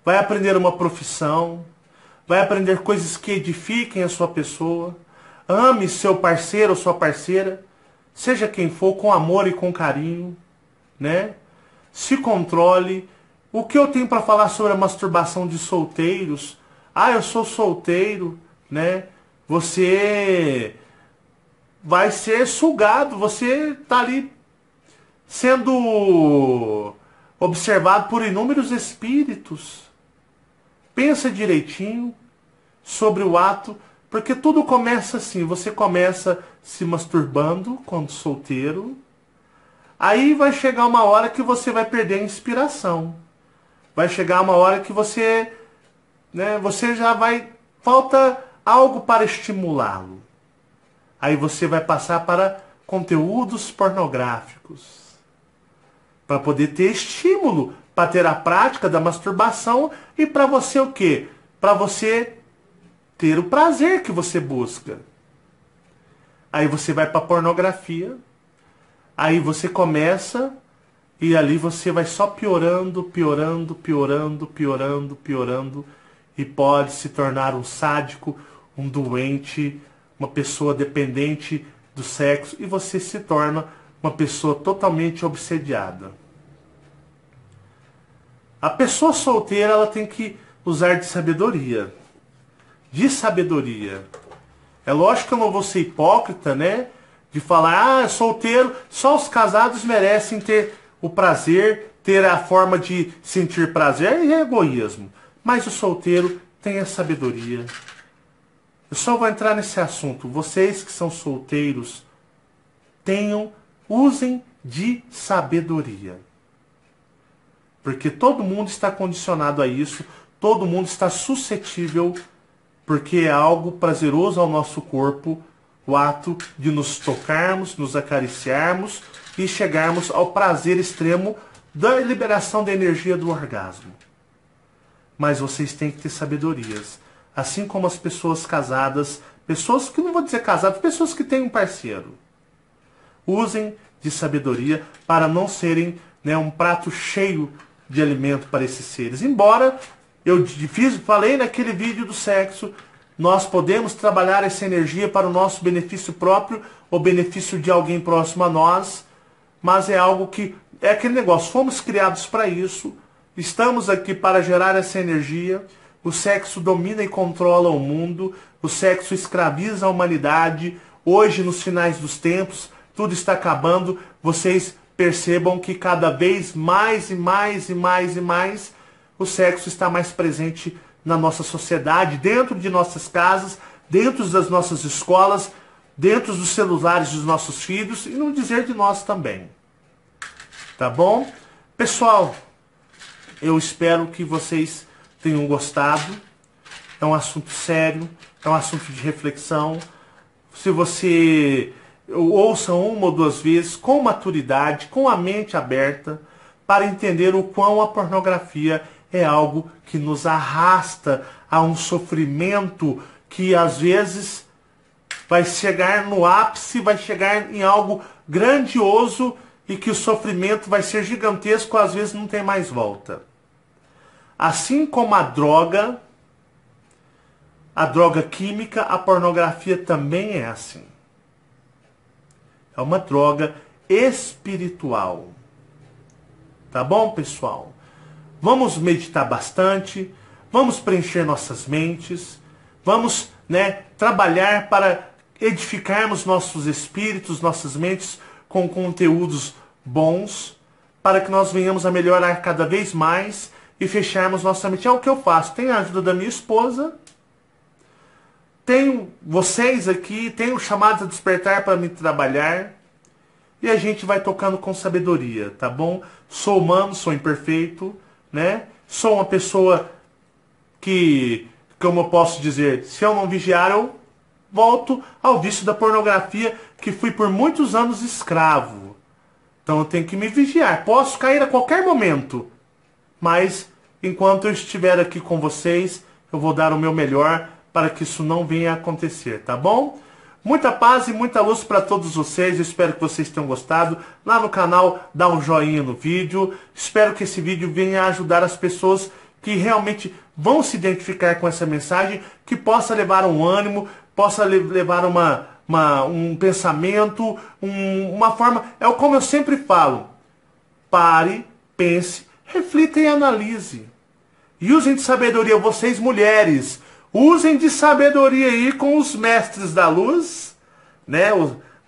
vai aprender uma profissão, vai aprender coisas que edifiquem a sua pessoa. Ame seu parceiro ou sua parceira, seja quem for, com amor e com carinho, né? Se controle. O que eu tenho para falar sobre a masturbação de solteiros? Eu sou solteiro, né? Você vai ser sugado, você está ali sendo observado por inúmeros espíritos. Pensa direitinho sobre o ato, porque tudo começa assim. Você começa se masturbando quando solteiro. Aí vai chegar uma hora que você vai perder a inspiração. Vai chegar uma hora que você já vai... Falta algo para estimulá-lo. Aí você vai passar para conteúdos pornográficos. Para poder ter estímulo, para ter a prática da masturbação e para você o quê? Para você ter o prazer que você busca. Aí você vai para a pornografia, aí você começa e ali você vai só piorando, piorando, piorando, piorando, piorando e pode se tornar um sádico, um doente, uma pessoa dependente do sexo e você se torna uma pessoa totalmente obsediada. A pessoa solteira, ela tem que usar de sabedoria. De sabedoria. É lógico que eu não vou ser hipócrita, né? De falar, solteiro, só os casados merecem ter o prazer, ter a forma de sentir prazer, e é egoísmo. Mas o solteiro tem a sabedoria. Eu só vou entrar nesse assunto. Vocês que são solteiros, usem de sabedoria. Porque todo mundo está condicionado a isso, todo mundo está suscetível, porque é algo prazeroso ao nosso corpo, o ato de nos tocarmos, nos acariciarmos e chegarmos ao prazer extremo da liberação da energia do orgasmo. Mas vocês têm que ter sabedorias. Assim como as pessoas casadas, pessoas que não vou dizer casadas, pessoas que têm um parceiro. Usem de sabedoria para não serem um prato cheio de alimento para esses seres. Embora eu falei naquele vídeo do sexo, nós podemos trabalhar essa energia para o nosso benefício próprio ou benefício de alguém próximo a nós, mas é algo que é aquele negócio, fomos criados para isso, estamos aqui para gerar essa energia. O sexo domina e controla o mundo, o sexo escraviza a humanidade. Hoje, nos finais dos tempos, tudo está acabando. Vocês percebam que cada vez mais e mais e mais e mais o sexo está mais presente na nossa sociedade, dentro de nossas casas, dentro das nossas escolas, dentro dos celulares dos nossos filhos e não dizer de nós também. Tá bom? Pessoal, eu espero que vocês tenham gostado. É um assunto sério, é um assunto de reflexão. Se você ouça uma ou duas vezes, com maturidade, com a mente aberta, para entender o quão a pornografia é algo que nos arrasta a um sofrimento que às vezes vai chegar no ápice, vai chegar em algo grandioso e que o sofrimento vai ser gigantesco, às vezes não tem mais volta. Assim como a droga química, a pornografia também é assim. É uma droga espiritual. Tá bom, pessoal? Vamos meditar bastante, vamos preencher nossas mentes, Vamos, né, trabalhar para edificarmos nossos espíritos, nossas mentes com conteúdos bons, para que nós venhamos a melhorar cada vez mais e fecharmos nossa mente. É o que eu faço. Tenho a ajuda da minha esposa, tenho vocês aqui, tenho chamados a despertar para me trabalhar, e a gente vai tocando com sabedoria, tá bom? Sou humano, sou imperfeito, né? Sou uma pessoa que, como eu posso dizer, se eu não vigiar, eu volto ao vício da pornografia, que fui por muitos anos escravo. Então eu tenho que me vigiar. Posso cair a qualquer momento, mas enquanto eu estiver aqui com vocês, eu vou dar o meu melhor para que isso não venha a acontecer, tá bom? Muita paz e muita luz para todos vocês. Eu espero que vocês tenham gostado. Lá no canal, dá um joinha no vídeo. Espero que esse vídeo venha ajudar as pessoas que realmente vão se identificar com essa mensagem, que possa levar um ânimo, possa levar um pensamento, uma forma... É como eu sempre falo. Pare, pense, reflita e analise. E usem de sabedoria, vocês mulheres. Usem de sabedoria aí com os mestres da luz, né,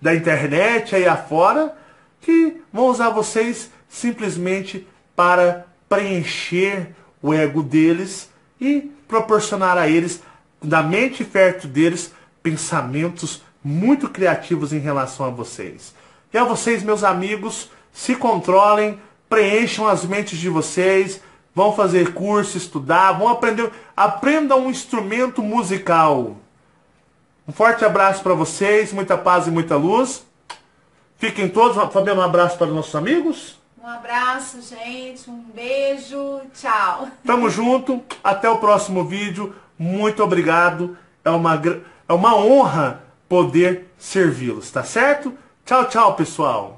da internet aí afora, que vão usar vocês simplesmente para preencher o ego deles e proporcionar a eles, da mente fértil deles, pensamentos muito criativos em relação a vocês. E a vocês, meus amigos, se controlem, preencham as mentes de vocês, vão fazer curso, estudar, vão aprender, aprendam um instrumento musical. Um forte abraço para vocês, muita paz e muita luz. Fiquem todos, Fabiano, um abraço para os nossos amigos. Um abraço, gente, um beijo, tchau. Tamo junto, até o próximo vídeo, muito obrigado, é uma honra poder servi-los, tá certo? Tchau, tchau, pessoal.